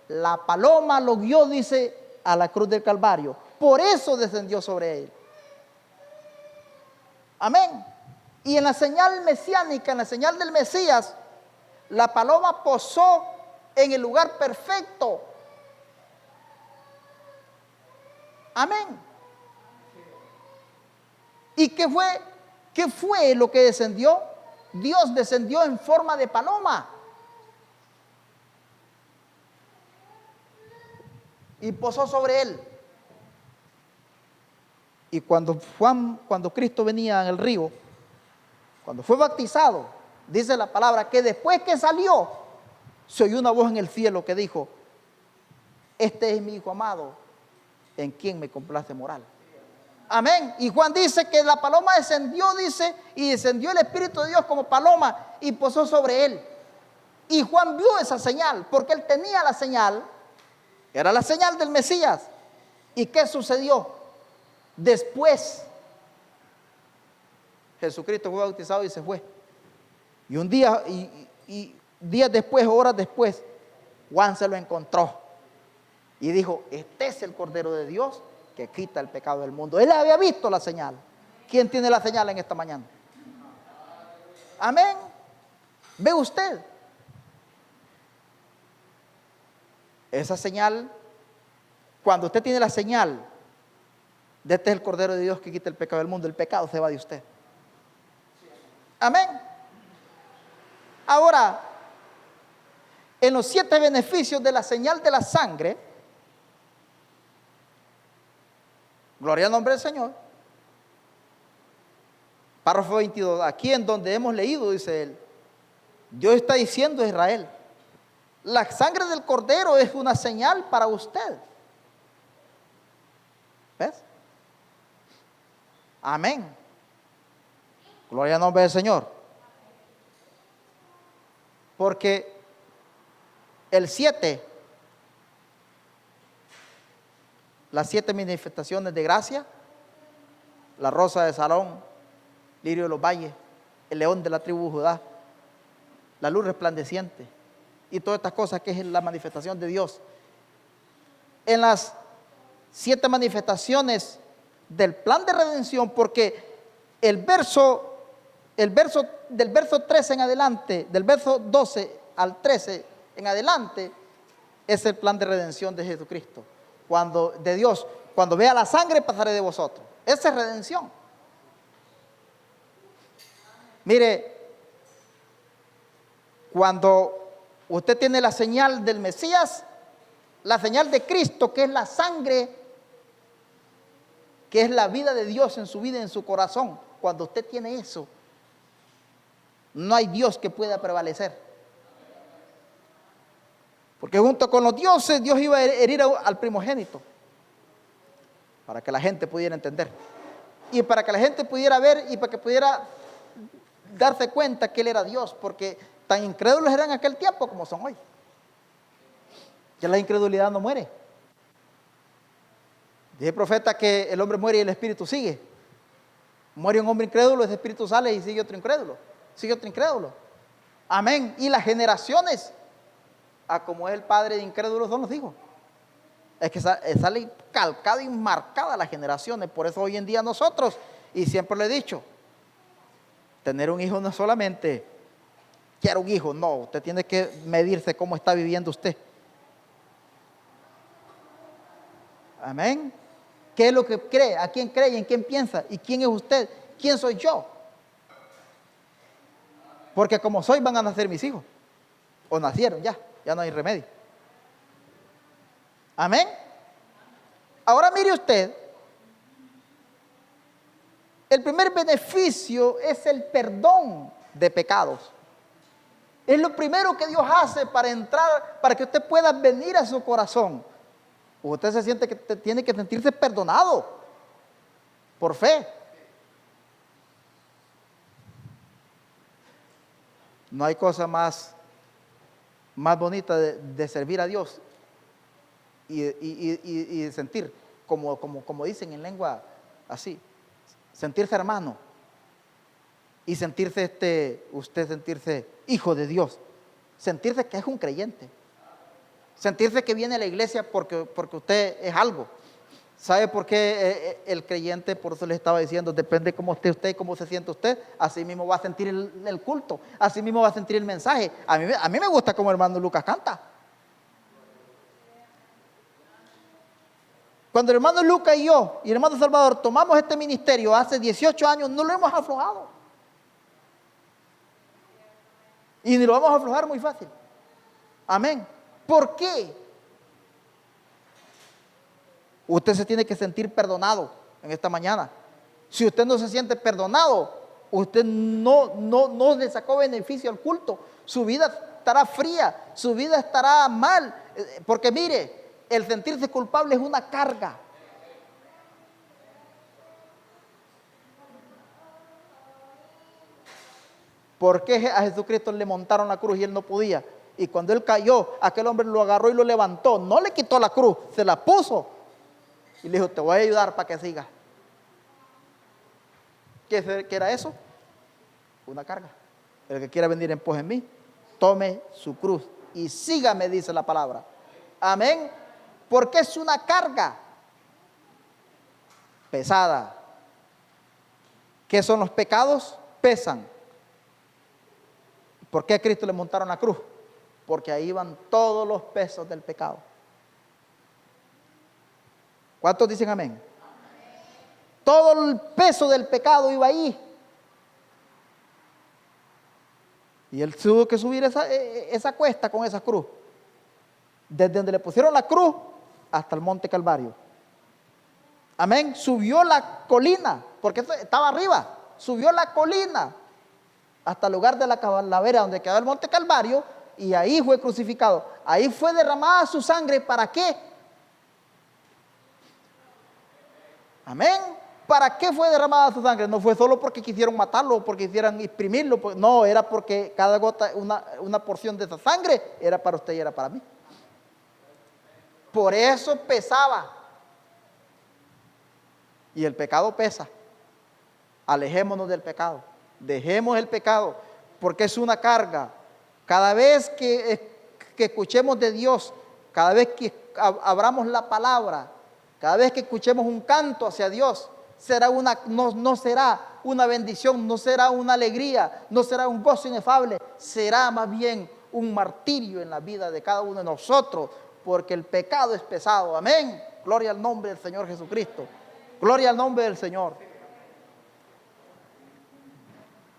A: la paloma lo guió, dice, a la cruz del Calvario, por eso descendió sobre él. Amén. Y en la señal mesiánica, en la señal del Mesías, la paloma posó en el lugar perfecto. Amén. ¿Y qué fue lo que descendió? Dios descendió en forma de paloma y posó sobre él. Y cuando Cristo venía en el río, cuando fue bautizado, dice la palabra que después que salió, se oyó una voz en el cielo que dijo, este es mi hijo amado, en quien me complace morar. Amén. Y Juan dice que la paloma descendió, dice, y descendió el Espíritu de Dios como paloma y posó sobre él. Y Juan vio esa señal, porque él tenía la señal, era la señal del Mesías. ¿Y qué sucedió? Después, Jesucristo fue bautizado y se fue. Y un día, y días después, horas después, Juan se lo encontró. Y dijo, este es el Cordero de Dios que quita el pecado del mundo. Él había visto la señal. ¿Quién tiene la señal en esta mañana? Amén. ¿Ve usted? Esa señal, cuando usted tiene la señal de este es el Cordero de Dios que quita el pecado del mundo, el pecado se va de usted. Amén. Ahora, en los 7 beneficios de la señal de la sangre, gloria al nombre del Señor. Párrafo 22, aquí en donde hemos leído, dice él, Dios está diciendo a Israel, la sangre del Cordero es una señal para usted. ¿Ves? Amén. Gloria al nombre del Señor. Porque el 7, las 7 manifestaciones de gracia, la rosa de Sarón, lirio de los valles, el león de la tribu de Judá, la luz resplandeciente y todas estas cosas que es la manifestación de Dios. En las 7 manifestaciones del plan de redención, porque del verso 13 en adelante, del verso 12 al 13 en adelante, es el plan de redención de Jesucristo. De Dios, cuando vea la sangre pasaré de vosotros. Esa es redención. Mire, cuando usted tiene la señal del Mesías, la señal de Cristo, que es la sangre, que es la vida de Dios en su vida y en su corazón, cuando usted tiene eso, no hay Dios que pueda prevalecer. Porque junto con los dioses, Dios iba a herir al primogénito, para que la gente pudiera entender, y para que la gente pudiera ver, y para que pudiera darse cuenta que Él era Dios, porque tan incrédulos eran en aquel tiempo como son hoy. Ya la incredulidad no muere. Dice el profeta que el hombre muere y el espíritu sigue. Muere un hombre incrédulo, ese espíritu sale y sigue otro incrédulo. Sigue otro incrédulo. Amén. Y las generaciones, como es el padre de incrédulos, son los hijos. Es que sale calcada y marcada las generaciones. Por eso hoy en día nosotros, y siempre lo he dicho, tener un hijo no es solamente quiero un hijo, no, usted tiene que medirse cómo está viviendo usted. Amén. ¿Qué es lo que cree? ¿A quién cree y en quién piensa? ¿Y quién es usted? ¿Quién soy yo? Porque como soy van a nacer mis hijos. O nacieron ya no hay remedio. Amén. Ahora mire usted, el primer beneficio es el perdón de pecados. Es lo primero que Dios hace para entrar, para que usted pueda venir a su corazón. Usted se siente que tiene que sentirse perdonado por fe. No hay cosa más bonita de servir a Dios y de sentir, como dicen en lengua así, sentirse hermano y sentirse usted sentirse hijo de Dios, sentirse que es un creyente, sentirse que viene a la iglesia porque usted es algo. ¿Sabe por qué el creyente? Por eso le estaba diciendo, depende cómo esté usted, cómo se siente usted, así mismo va a sentir el culto, así mismo va a sentir el mensaje. A mí me gusta como el hermano Lucas canta. Cuando el hermano Lucas y yo y el hermano Salvador tomamos este ministerio hace 18 años, no lo hemos aflojado. Y ni lo vamos a aflojar muy fácil. Amén. ¿Por qué? Usted se tiene que sentir perdonado en esta mañana. Si usted no se siente perdonado, usted no le sacó beneficio al culto. Su vida estará fría, su vida estará mal. Porque mire, el sentirse culpable es una carga. ¿Por qué a Jesucristo le montaron la cruz y él no podía? Y cuando él cayó, aquel hombre lo agarró y lo levantó. No le quitó la cruz, se la puso. Y le dijo, te voy a ayudar para que sigas. ¿Qué era eso? Una carga. El que quiera venir en pos de mí, tome su cruz y sígame, dice la palabra. Amén. Porque es una carga pesada. ¿Qué son los pecados? Pesan. ¿Por qué a Cristo le montaron la cruz? Porque ahí van todos los pesos del pecado. ¿Cuántos dicen amén? Amén. Todo el peso del pecado iba ahí. Y él tuvo que subir esa cuesta con esa cruz. Desde donde le pusieron la cruz hasta el monte Calvario. Amén. Subió la colina, porque estaba arriba. Subió la colina hasta el lugar de la calavera donde quedaba el monte Calvario. Y ahí fue crucificado. Ahí fue derramada su sangre. ¿Para qué? Amén. ¿Para qué fue derramada su sangre? No fue solo porque quisieron matarlo, porque quisieran exprimirlo. No, era porque cada gota, una porción de esa sangre era para usted y era para mí. Por eso pesaba. Y el pecado pesa. Alejémonos del pecado. Dejemos el pecado, porque es una carga. Cada vez que escuchemos de Dios, cada vez que abramos la palabra, cada vez que escuchemos un canto hacia Dios, no será una bendición, no será una alegría, no será un gozo inefable, será más bien un martirio en la vida de cada uno de nosotros, porque el pecado es pesado. Amén. Gloria al nombre del Señor Jesucristo. Gloria al nombre del Señor.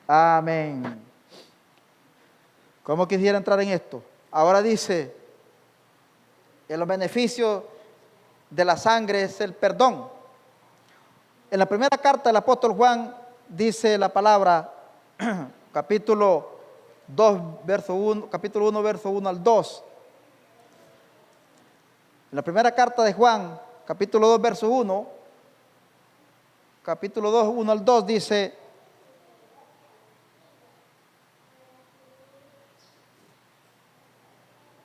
A: Amén. ¿Cómo quisiera entrar en esto? Ahora dice, en los beneficios de la sangre es el perdón. En la primera carta del apóstol Juan dice la palabra, capítulo 1, verso 1 al 2. En la primera carta de Juan, capítulo 2, verso 1, capítulo 2, 1 al 2 dice,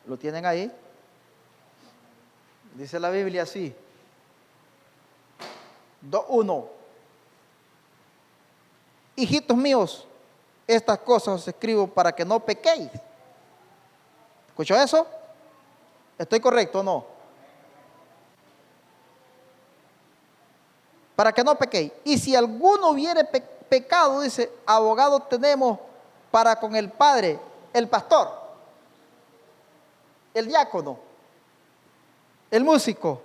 A: ¿lo tienen ahí? Dice la Biblia así, 2:1. Hijitos míos, estas cosas os escribo para que no pequéis. ¿Escuchó eso? ¿Estoy correcto o no? Para que no pequéis. Y si alguno hubiere pecado, dice, abogado tenemos para con el Padre, el pastor, el diácono, el músico,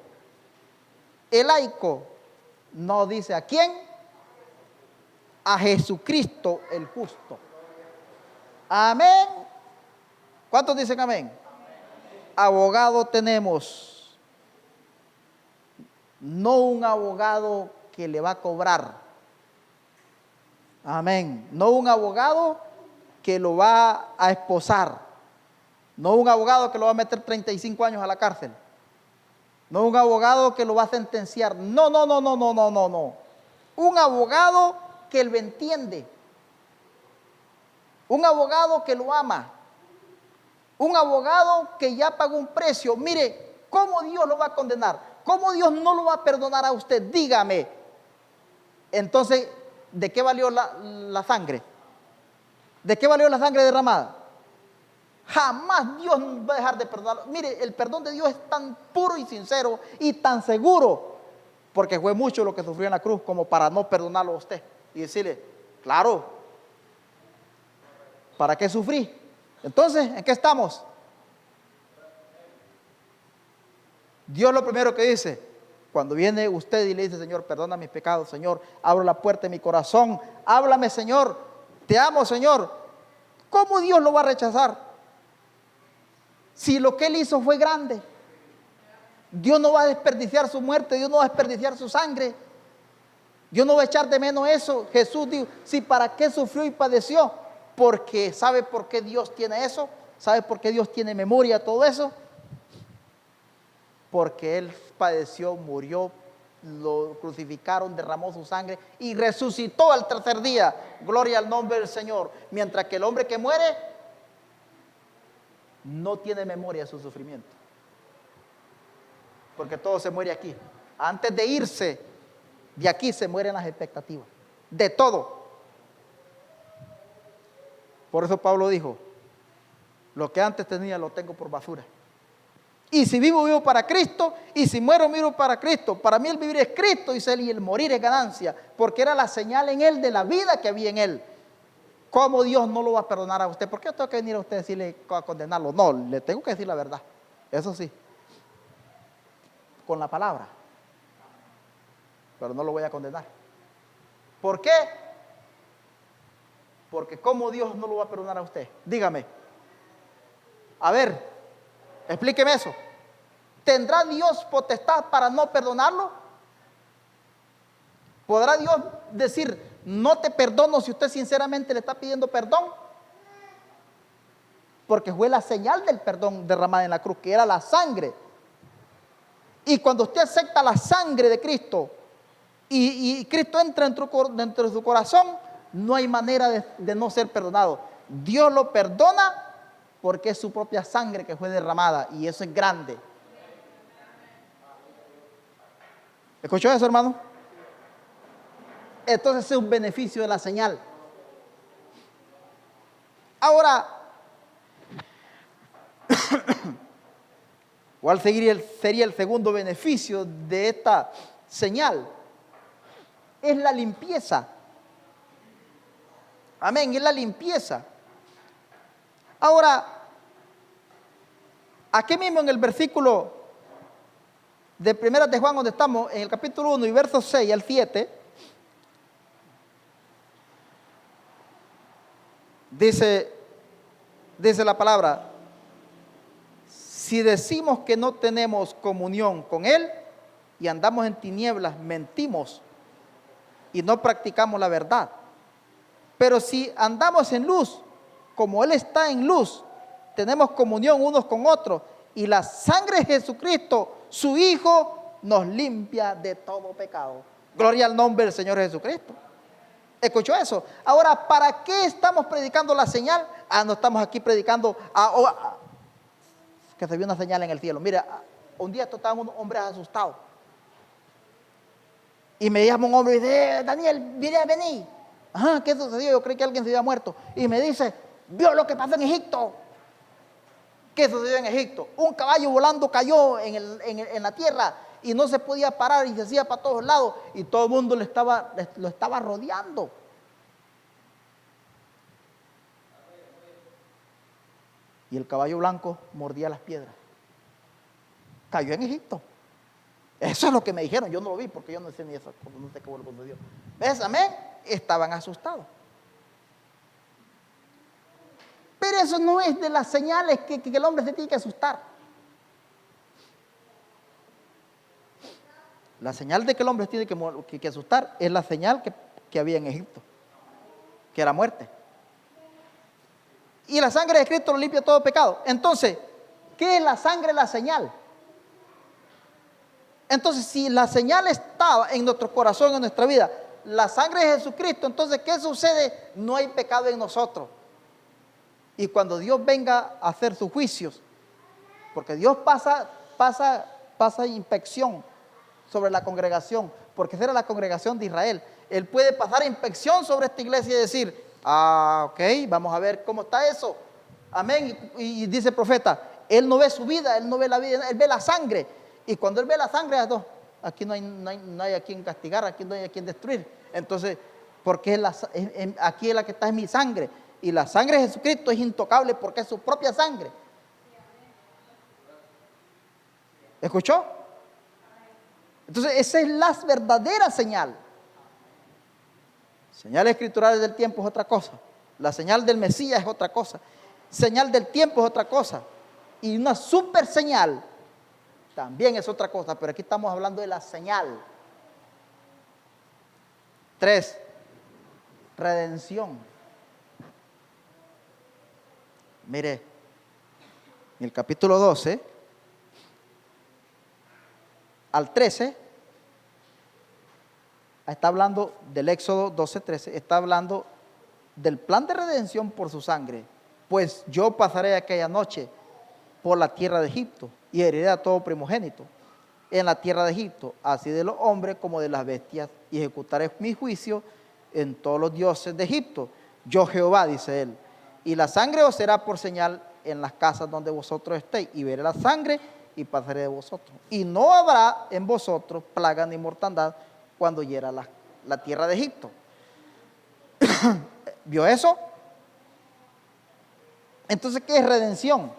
A: el laico. No dice a quién, a Jesucristo el justo. Amén. ¿Cuántos dicen amén? Abogado tenemos, no un abogado que le va a cobrar. Amén. No un abogado que lo va a esposar. No un abogado que lo va a meter 35 años a la cárcel. No un abogado que lo va a sentenciar. No. Un abogado que lo entiende. Un abogado que lo ama. Un abogado que ya pagó un precio. Mire, ¿cómo Dios lo va a condenar? ¿Cómo Dios no lo va a perdonar a usted? Dígame. Entonces, ¿de qué valió la sangre? ¿De qué valió la sangre derramada? Jamás Dios va a dejar de perdonarlo. Mire, el perdón de Dios es tan puro y sincero y tan seguro, porque fue mucho lo que sufrió en la cruz como para no perdonarlo a usted y decirle, claro, ¿para qué sufrí? Entonces, ¿en qué estamos? Dios lo primero que dice, cuando viene usted y le dice, Señor, perdona mis pecados, Señor, abro la puerta de mi corazón, háblame, Señor, te amo, Señor. ¿Cómo Dios lo va a rechazar? Si lo que Él hizo fue grande. Dios no va a desperdiciar su muerte, Dios no va a desperdiciar su sangre. Dios no va a echar de menos eso. Jesús dijo, si para qué sufrió y padeció, porque ¿sabe por qué Dios tiene eso? ¿Sabe por qué Dios tiene memoria de todo eso? Porque Él padeció, murió, lo crucificaron, derramó su sangre y resucitó al tercer día. Gloria al nombre del Señor. Mientras que el hombre que muere no tiene memoria de su sufrimiento, porque todo se muere aquí. Antes de irse de aquí se mueren las expectativas de todo. Por eso Pablo dijo, lo que antes tenía lo tengo por basura, y si vivo, vivo para Cristo, y si muero, vivo para Cristo. Para mí el vivir es Cristo, dice él, y el morir es ganancia, porque era la señal en él de la vida que había en él. ¿Cómo Dios no lo va a perdonar a usted? ¿Por qué yo tengo que venir a usted a decirle, a condenarlo? No, le tengo que decir la verdad. Eso sí, con la palabra. Pero no lo voy a condenar. ¿Por qué? Porque ¿cómo Dios no lo va a perdonar a usted? Dígame. A ver, explíqueme eso. ¿Tendrá Dios potestad para no perdonarlo? ¿Podrá Dios decir, no te perdono si usted sinceramente le está pidiendo perdón? Porque fue la señal del perdón derramada en la cruz, que era la sangre. Y cuando usted acepta la sangre de Cristo, y Cristo entra dentro de su corazón, no hay manera de no ser perdonado. Dios lo perdona porque es su propia sangre que fue derramada, y eso es grande. ¿Escuchó eso, hermano? Entonces es un beneficio de la señal. Ahora, ¿cuál sería el segundo beneficio de esta señal? Es la limpieza. Amén, es la limpieza. Ahora, aquí mismo en el versículo de 1 de Juan, donde estamos, en el capítulo 1 y versos 6 al 7, dice la palabra: si decimos que no tenemos comunión con Él y andamos en tinieblas, mentimos y no practicamos la verdad. Pero si andamos en luz, como Él está en luz, tenemos comunión unos con otros, y la sangre de Jesucristo, su Hijo, nos limpia de todo pecado. Gloria al nombre del Señor Jesucristo. ¿Escuchó eso? Ahora, ¿para qué estamos predicando la señal? No estamos aquí predicando que se vio una señal en el cielo. Mira, un día estaban unos hombres asustados, y me llama un hombre y dice: Daniel, vení. Ajá, ¿qué sucedió? Yo creí que alguien se había muerto. Y me dice: ¿vio lo que pasó en Egipto? ¿Qué sucedió en Egipto? Un caballo volando cayó en la tierra y no se podía parar y se hacía para todos lados, y todo el mundo lo estaba rodeando. Y el caballo blanco mordía las piedras. Cayó en Egipto. Eso es lo que me dijeron. Yo no lo vi porque yo no sé ni eso, no sé qué fue lo que sucedió. ¿Ves? Amén. Estaban asustados. Pero eso no es de las señales que el hombre se tiene que asustar. La señal de que el hombre tiene que asustar es la señal que había en Egipto, que era muerte. Y la sangre de Cristo lo limpia todo pecado. Entonces, ¿qué es la sangre? La señal. Entonces, si la señal estaba en nuestro corazón, en nuestra vida, la sangre de Jesucristo, entonces, ¿qué sucede? No hay pecado en nosotros. Y cuando Dios venga a hacer sus juicios, porque Dios pasa inspección sobre la congregación, porque esa era la congregación de Israel. Él puede pasar inspección sobre esta iglesia y decir: ok, vamos a ver cómo está eso. Amén. Y dice el profeta: Él no ve su vida, Él no ve la vida, Él ve la sangre. Y cuando Él ve la sangre, aquí no hay a quien castigar, aquí no hay a quien destruir. Entonces, porque aquí es la que está en mi sangre. Y la sangre de Jesucristo es intocable porque es su propia sangre. ¿Escuchó? Entonces, esa es la verdadera señal. Señales escriturales del tiempo es otra cosa. La señal del Mesías es otra cosa. Señal del tiempo es otra cosa. Y una super señal también es otra cosa. Pero aquí estamos hablando de la señal. 3. Redención. Mire, en el capítulo 12 al 13, está hablando del Éxodo 12:13, está hablando del plan de redención por su sangre. Pues yo pasaré aquella noche por la tierra de Egipto y heriré a todo primogénito en la tierra de Egipto, así de los hombres como de las bestias, y ejecutaré mi juicio en todos los dioses de Egipto. Yo Jehová, dice él. Y la sangre os será por señal en las casas donde vosotros estéis, y veré la sangre y pasaré de vosotros. Y no habrá en vosotros plaga ni mortandad cuando hiera la tierra de Egipto. ¿Vio eso? Entonces, ¿qué es redención?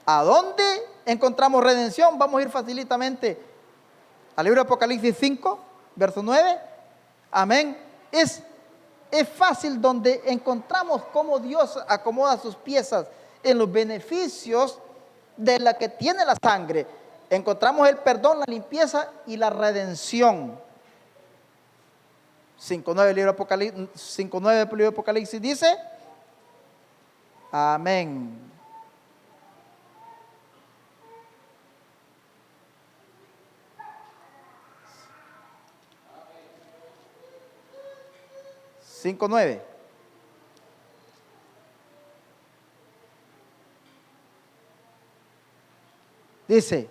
A: ¿A dónde encontramos redención? Vamos a ir facilitamente al libro de Apocalipsis 5, verso 9. Amén. Es fácil donde encontramos cómo Dios acomoda sus piezas en los beneficios de la que tiene la sangre. Encontramos el perdón, la limpieza y la redención. 5.9 el libro de Apocalipsis, 5.9 el libro de Apocalipsis dice: amén. 5:9. Dice,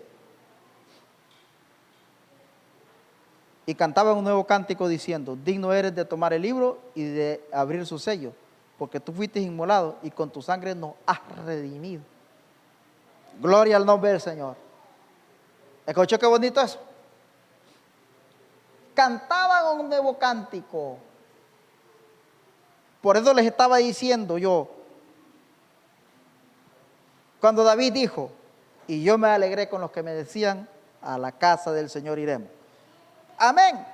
A: y cantaban un nuevo cántico diciendo, digno eres de tomar el libro y de abrir su sello, porque tú fuiste inmolado y con tu sangre nos has redimido. Gloria al nombre del Señor. ¿Escuchó qué bonito eso? Cantaban un nuevo cántico. Por eso les estaba diciendo yo, cuando David dijo, y yo me alegré con los que me decían, a la casa del Señor iremos. Amén.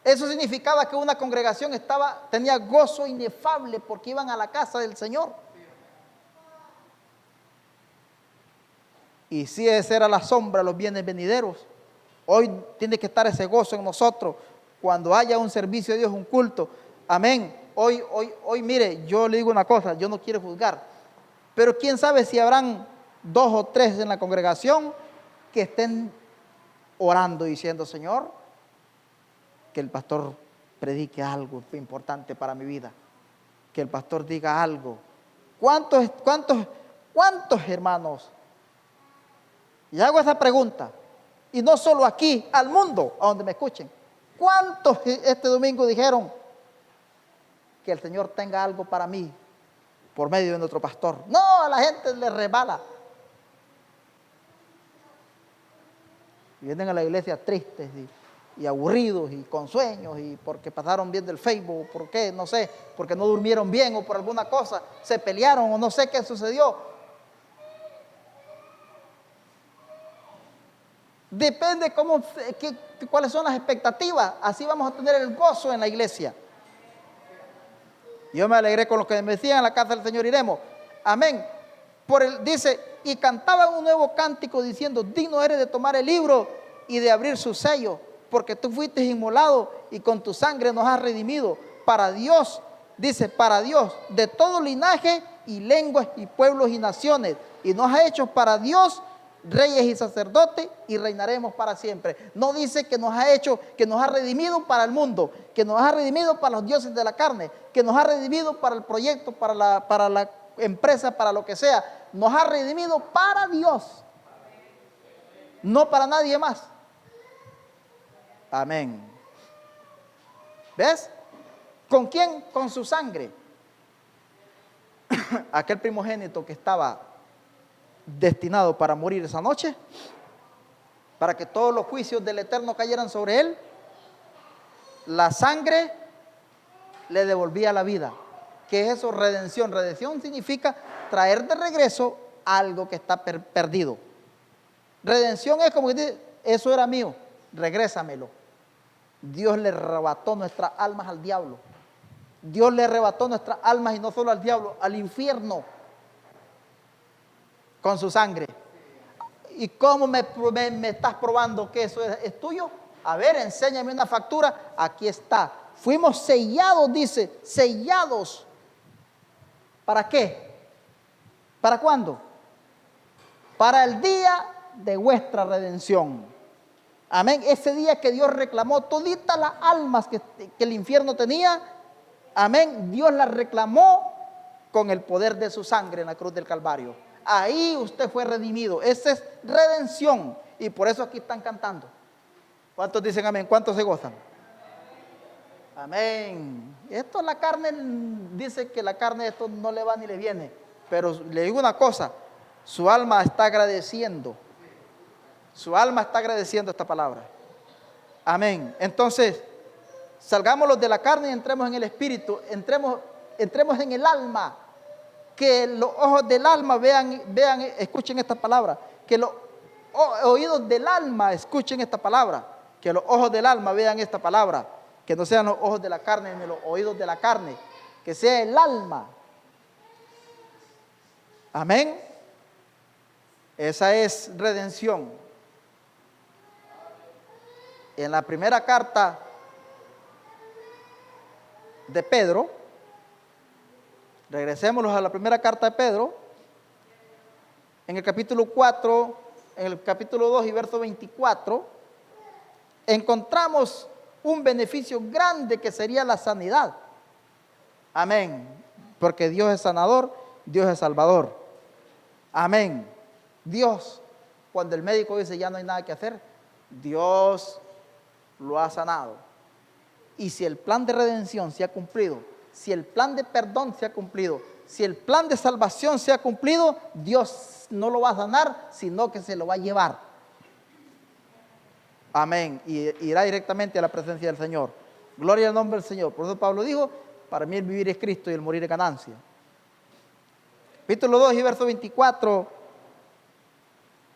A: Eso significaba que una congregación tenía gozo inefable porque iban a la casa del Señor. Y si esa era la sombra de los bienes venideros, hoy tiene que estar ese gozo en nosotros cuando haya un servicio de Dios, un culto. Amén. Hoy, mire, yo le digo una cosa, yo no quiero juzgar, pero quién sabe si habrán 2 o 3 en la congregación que estén orando diciendo, Señor, que el pastor predique algo importante para mi vida, que el pastor diga algo. ¿Cuántos hermanos? Y hago esa pregunta, y no solo aquí, al mundo, a donde me escuchen. ¿Cuántos este domingo dijeron que el Señor tenga algo para mí por medio de nuestro pastor? No, a la gente le resbala. Vienen a la iglesia tristes y aburridos y con sueños y porque pasaron bien del Facebook, por qué, no sé, porque no durmieron bien o por alguna cosa, se pelearon o no sé qué sucedió. Depende cuáles son las expectativas, así vamos a tener el gozo en la iglesia. Yo me alegré con los que me decían, a la casa del Señor iremos. Amén. Dice, y cantaban un nuevo cántico diciendo, digno eres de tomar el libro y de abrir su sello, porque tú fuiste inmolado y con tu sangre nos has redimido para Dios, dice, para Dios, de todo linaje y lenguas y pueblos y naciones, y nos ha hecho para Dios reyes y sacerdotes y reinaremos para siempre. No dice que nos ha hecho, que nos ha redimido para el mundo, que nos ha redimido para los dioses de la carne, que nos ha redimido para el proyecto, para la empresa, para lo que sea. Nos ha redimido para Dios, no para nadie más. Amén. ¿Ves? ¿Con quién? Con su sangre. Aquel primogénito que estaba destinado para morir esa noche, para que todos los juicios del Eterno cayeran sobre él, la sangre le devolvía la vida. ¿Qué es eso? Redención. Redención significa traer de regreso algo que está perdido. Redención es como que dice, eso era mío, regrésamelo. Dios le arrebató nuestras almas al diablo. Dios le arrebató nuestras almas y no solo al diablo, al infierno, con su sangre. ¿Y cómo me estás probando que eso es tuyo? A ver, enséñame una factura. Aquí está. Fuimos sellados, dice, sellados. ¿Para qué? ¿Para cuándo? Para el día de vuestra redención. Amén. Ese día que Dios reclamó toditas las almas que el infierno tenía. Amén. Dios las reclamó con el poder de su sangre en la cruz del Calvario. Ahí usted fue redimido. Esa es redención. Y por eso aquí están cantando. ¿Cuántos dicen amén? ¿Cuántos se gozan? Amén. Esto la carne, dice que la carne esto no le va ni le viene. Pero le digo una cosa, su alma está agradeciendo. Su alma está agradeciendo esta palabra. Amén. Entonces, salgámonos de la carne y entremos en el espíritu. Entremos en el alma. Que los ojos del alma vean, escuchen esta palabra. Que los oídos del alma escuchen esta palabra. Que los ojos del alma vean esta palabra. Que no sean los ojos de la carne ni los oídos de la carne. Que sea el alma. Amén. Esa es redención. En la primera carta de Pedro, regresémonos a la primera carta de Pedro, en el capítulo 4, en el capítulo 2 y verso 24, encontramos un beneficio grande que sería la sanidad. Amén. Porque Dios es sanador, Dios es salvador. Amén. Dios, cuando el médico dice ya no hay nada que hacer, Dios lo ha sanado. Y si el plan de redención se ha cumplido, si el plan de perdón se ha cumplido, si el plan de salvación se ha cumplido, Dios no lo va a sanar, sino que se lo va a llevar. Amén. Y irá directamente a la presencia del Señor. Gloria al nombre del Señor. Por eso Pablo dijo, para mí el vivir es Cristo y el morir es ganancia. Capítulo 2 y verso 24,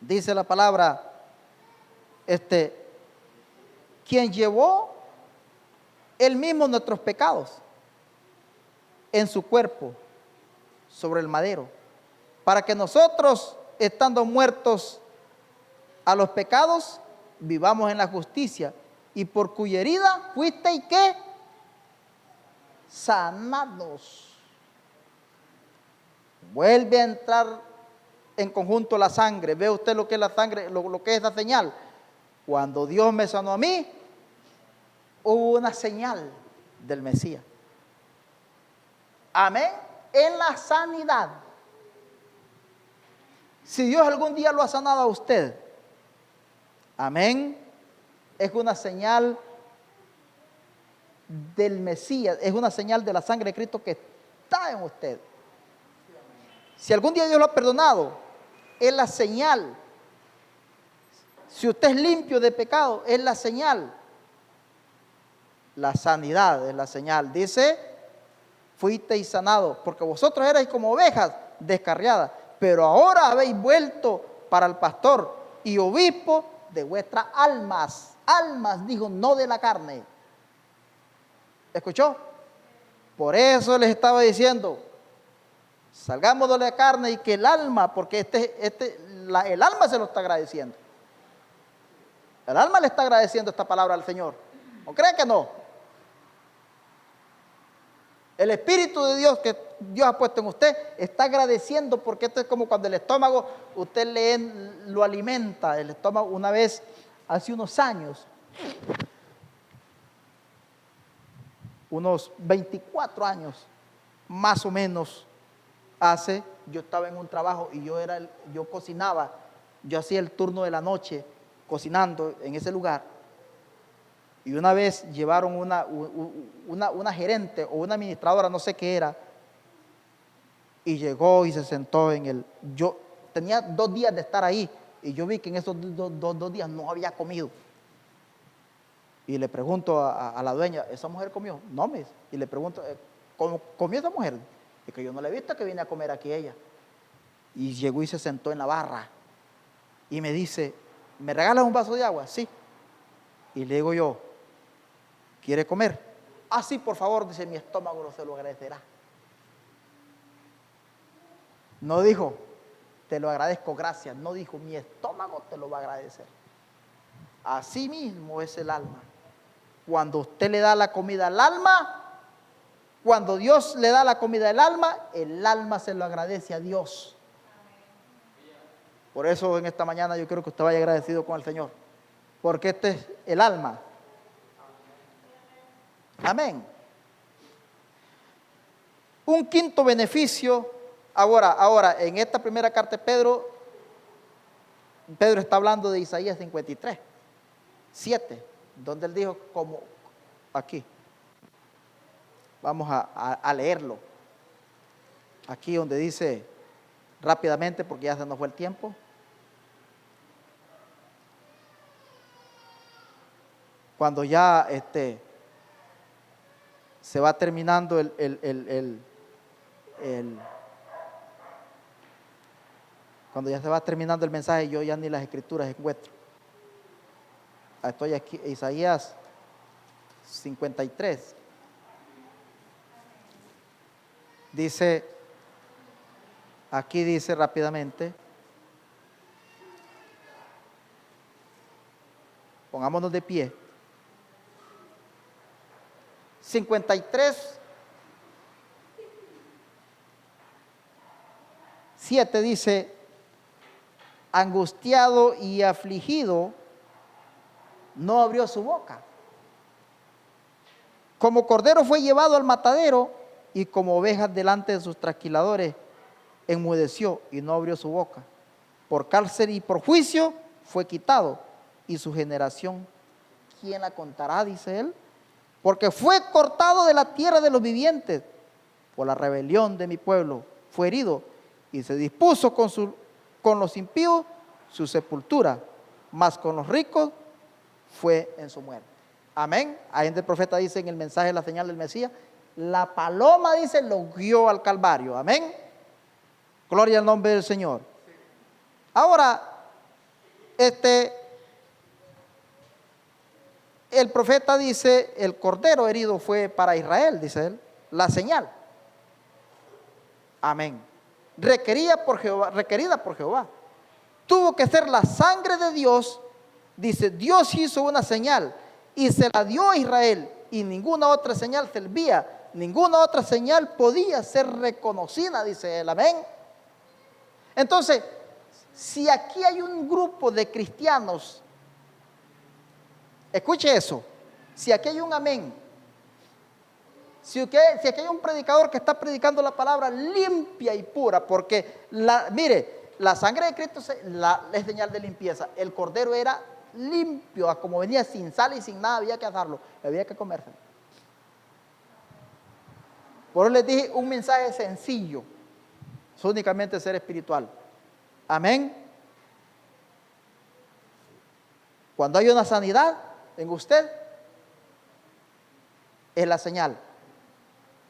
A: dice la palabra, quien llevó él mismo nuestros pecados en su cuerpo sobre el madero, para que nosotros, estando muertos a los pecados, vivamos en la justicia, y por cuya herida fuisteis ¿qué? Sanados. Vuelve a entrar en conjunto la sangre. ¿Ve usted lo que es la sangre, lo que es la señal? Cuando Dios me sanó a mí, hubo una señal del Mesías. Amén. En la sanidad. Si Dios algún día lo ha sanado a usted, amén, es una señal del Mesías, es una señal de la sangre de Cristo que está en usted. Si algún día Dios lo ha perdonado, es la señal. Si usted es limpio de pecado, es la señal. La sanidad es la señal. Dice, fuisteis sanados, porque vosotros erais como ovejas descarriadas, pero ahora habéis vuelto para el pastor y obispo de vuestras almas. Almas, dijo, no de la carne. ¿Escuchó? Por eso les estaba diciendo, salgamos de la carne y que el alma, porque el alma se lo está agradeciendo. El alma le está agradeciendo esta palabra al Señor. ¿No cree que no? El Espíritu de Dios que Dios ha puesto en usted está agradeciendo, porque esto es como cuando el estómago, usted lo alimenta. El estómago, una vez, hace unos años, unos 24 años, más o menos, yo estaba en un trabajo y yo cocinaba, yo hacía el turno de la noche cocinando en ese lugar. Y una vez llevaron una gerente o una administradora, no sé qué era, y llegó y se sentó yo tenía 2 días de estar ahí, y yo vi que en esos dos días no había comido. Y le pregunto a la dueña, ¿esa mujer comió? No, me dice. Y le pregunto, ¿cómo comió esa mujer? Y que yo no la he visto, que viene a comer aquí ella. Y llegó y se sentó en la barra. Y me dice, ¿me regalas un vaso de agua? Sí. Y le digo yo, ¿quiere comer? Ah, sí, por favor, dice, mi estómago no se lo agradecerá. No dijo, te lo agradezco, gracias. No dijo, mi estómago te lo va a agradecer. Así mismo es el alma. Cuando usted le da la comida al alma, cuando Dios le da la comida al alma, el alma se lo agradece a Dios. Por eso en esta mañana yo quiero que usted vaya agradecido con el Señor, porque este es el alma. Amén. Un quinto beneficio, ahora en esta primera carta de Pedro está hablando de Isaías 53, 7, donde él dijo como aquí. Vamos a leerlo. Aquí donde dice rápidamente, porque ya se nos fue el tiempo. Cuando ya se va terminando cuando ya se va terminando el mensaje, yo ya ni las escrituras encuentro. Estoy aquí, Isaías 53. Aquí dice rápidamente, pongámonos de pie. 53, 7 dice, angustiado y afligido, no abrió su boca. Como cordero fue llevado al matadero, y como ovejas delante de sus trasquiladores, enmudeció y no abrió su boca. Por cárcel y por juicio fue quitado, y su generación, ¿quién la contará?, dice él. Porque fue cortado de la tierra de los vivientes, por la rebelión de mi pueblo fue herido, y se dispuso con los impíos su sepultura, mas con los ricos fue en su muerte. Amén. Ahí el profeta dice en el mensaje de la señal del Mesías, la paloma, dice, lo guió al Calvario. Amén. Gloria al nombre del Señor. Ahora, el profeta dice, el cordero herido fue para Israel, dice él, la señal. Amén. Requerida por Jehová. Tuvo que ser la sangre de Dios. Dice, Dios hizo una señal y se la dio a Israel, y ninguna otra señal servía, ninguna otra señal podía ser reconocida, dice él. Amén. Entonces, si aquí hay un grupo de cristianos, escuche eso, si aquí hay un amén, si aquí hay un predicador que está predicando la palabra limpia y pura, porque mire, la sangre de Cristo es señal de limpieza. El cordero era limpio, como venía sin sal y sin nada, había que asarlo, había que comerse. Por eso les dije un mensaje sencillo, es únicamente ser espiritual. Amén. Cuando hay una sanidad en usted, es la señal.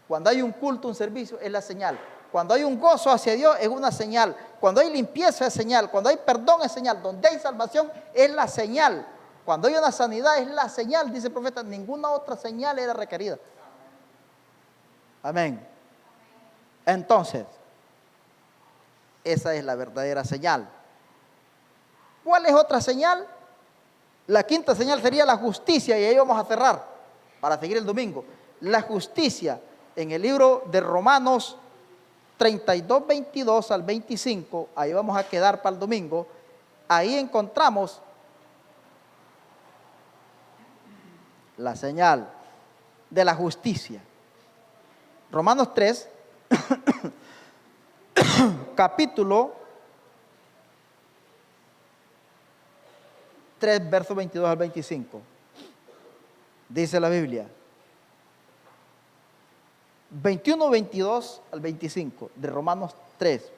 A: Cuando hay un culto, un servicio, es la señal. Cuando hay un gozo hacia Dios, es una señal. Cuando hay limpieza, es señal. Cuando hay perdón, es señal. Donde hay salvación, es la señal. Cuando hay una sanidad, es la señal. Dice el profeta, ninguna otra señal era requerida. Amén. Entonces, esa es la verdadera señal. ¿Cuál es otra señal? La quinta señal sería la justicia, y ahí vamos a cerrar para seguir el domingo. La justicia, en el libro de Romanos 32, 22 al 25, ahí vamos a quedar para el domingo. Ahí encontramos la señal de la justicia. Romanos 3, capítulo 3, versos 22 al 25. Dice la Biblia, 21, 22 al 25 de Romanos 3.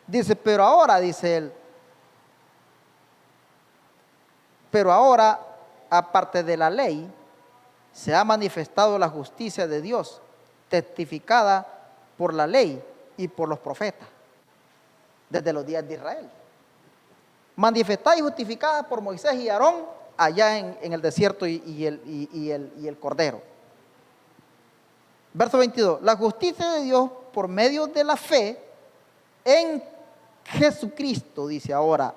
A: Dice, pero ahora, dice él, pero ahora, aparte de la ley, se ha manifestado la justicia de Dios, testificada por la ley y por los profetas, desde los días de Israel. Manifestada y justificada por Moisés y Aarón, allá en el desierto y el Cordero. Verso 22, la justicia de Dios por medio de la fe en Jesucristo, dice ahora,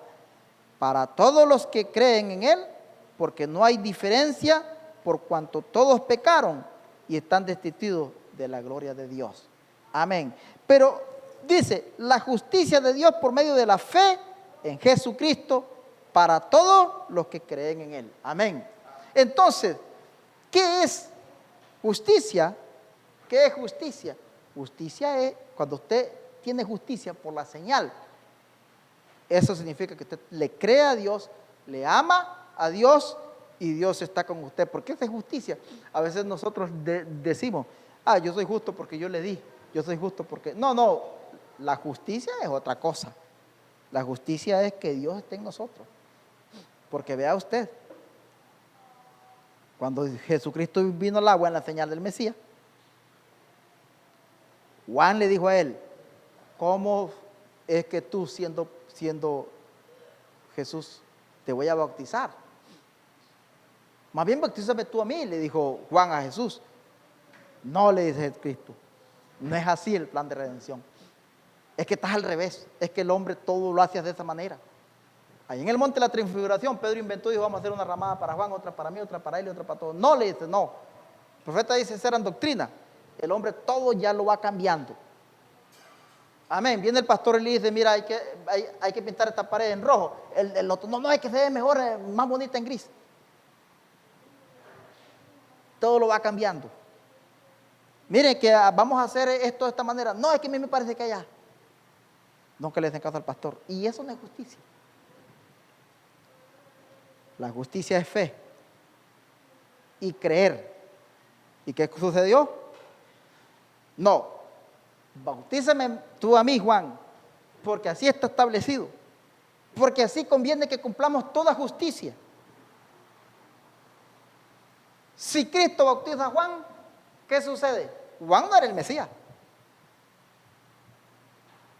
A: para todos los que creen en Él, porque no hay diferencia, por cuanto todos pecaron y están destituidos de la gloria de Dios. Amén. Pero dice, la justicia de Dios por medio de la fe en Jesucristo, para todos los que creen en Él. Amén. Entonces, ¿qué es justicia? ¿Qué es justicia? Justicia es cuando usted tiene justicia por la señal. Eso significa que usted le cree a Dios, le ama a Dios y Dios está con usted. ¿Por qué es justicia? A veces nosotros decimos, yo soy justo porque yo le di, yo soy justo porque... No, la justicia es otra cosa. La justicia es que Dios esté en nosotros. Porque vea usted, cuando Jesucristo vino al agua en la señal del Mesías, Juan le dijo a él, ¿cómo es que tú siendo Jesús te voy a bautizar? Más bien bautízame tú a mí, le dijo Juan a Jesús. No, le dice Cristo, no es así el plan de redención. Es que estás al revés, es que el hombre todo lo hace de esa manera. Ahí en el monte de la transfiguración, Pedro inventó y dijo, vamos a hacer una ramada para Juan, otra para mí, otra para él y otra para todos. No, le dice, no. El profeta dice, esa era doctrina. El hombre todo ya lo va cambiando. Amén. Viene el pastor y le dice, mira, hay que pintar esta pared en rojo. El otro, no, hay que se ve mejor, más bonita en gris. Todo lo va cambiando. Miren que vamos a hacer esto de esta manera. No, es que a mí me parece que allá. No, que le den caso al pastor. Y eso no es justicia. La justicia es fe y creer. ¿Y qué sucedió? No, bautízame tú a mí, Juan, porque así está establecido. Porque así conviene que cumplamos toda justicia. Si Cristo bautiza a Juan, ¿qué sucede? Juan no era el Mesías.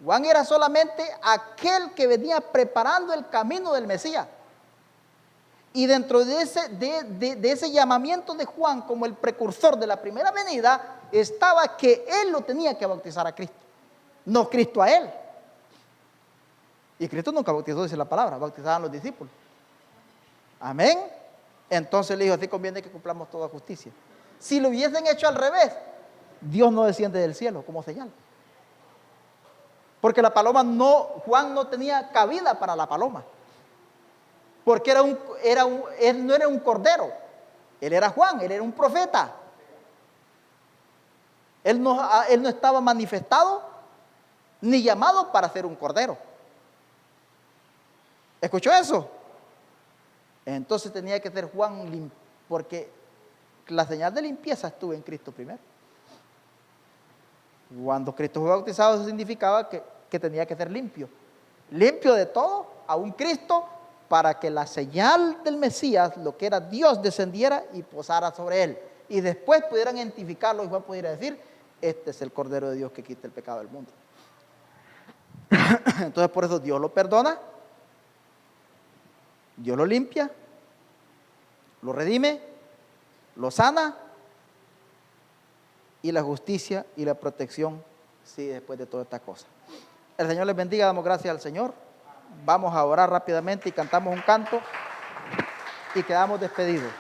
A: Juan era solamente aquel que venía preparando el camino del Mesías. Y dentro de ese llamamiento de Juan como el precursor de la primera venida, estaba que él lo tenía que bautizar a Cristo, no Cristo a él. Y Cristo nunca bautizó, dice la palabra, bautizaban los discípulos. Amén. Entonces le dijo, así conviene que cumplamos toda justicia. Si lo hubiesen hecho al revés, Dios no desciende del cielo como señal. Porque la paloma Juan no tenía cabida para la paloma. Porque él no era un cordero, él era Juan, él era un profeta. Él no estaba manifestado ni llamado para ser un cordero. ¿Escuchó eso? Entonces tenía que ser Juan, porque la señal de limpieza estuvo en Cristo primero. Cuando Cristo fue bautizado, eso significaba que tenía que ser limpio. Limpio de todo, a un Cristo, para que la señal del Mesías, lo que era Dios, descendiera y posara sobre él. Y después pudieran identificarlo y Juan pudiera decir, este es el Cordero de Dios que quita el pecado del mundo. Entonces por eso Dios lo perdona, Dios lo limpia, lo redime, lo sana, y la justicia y la protección sigue después de todas estas cosas. El Señor les bendiga, damos gracias al Señor. Vamos a orar rápidamente y cantamos un canto y quedamos despedidos.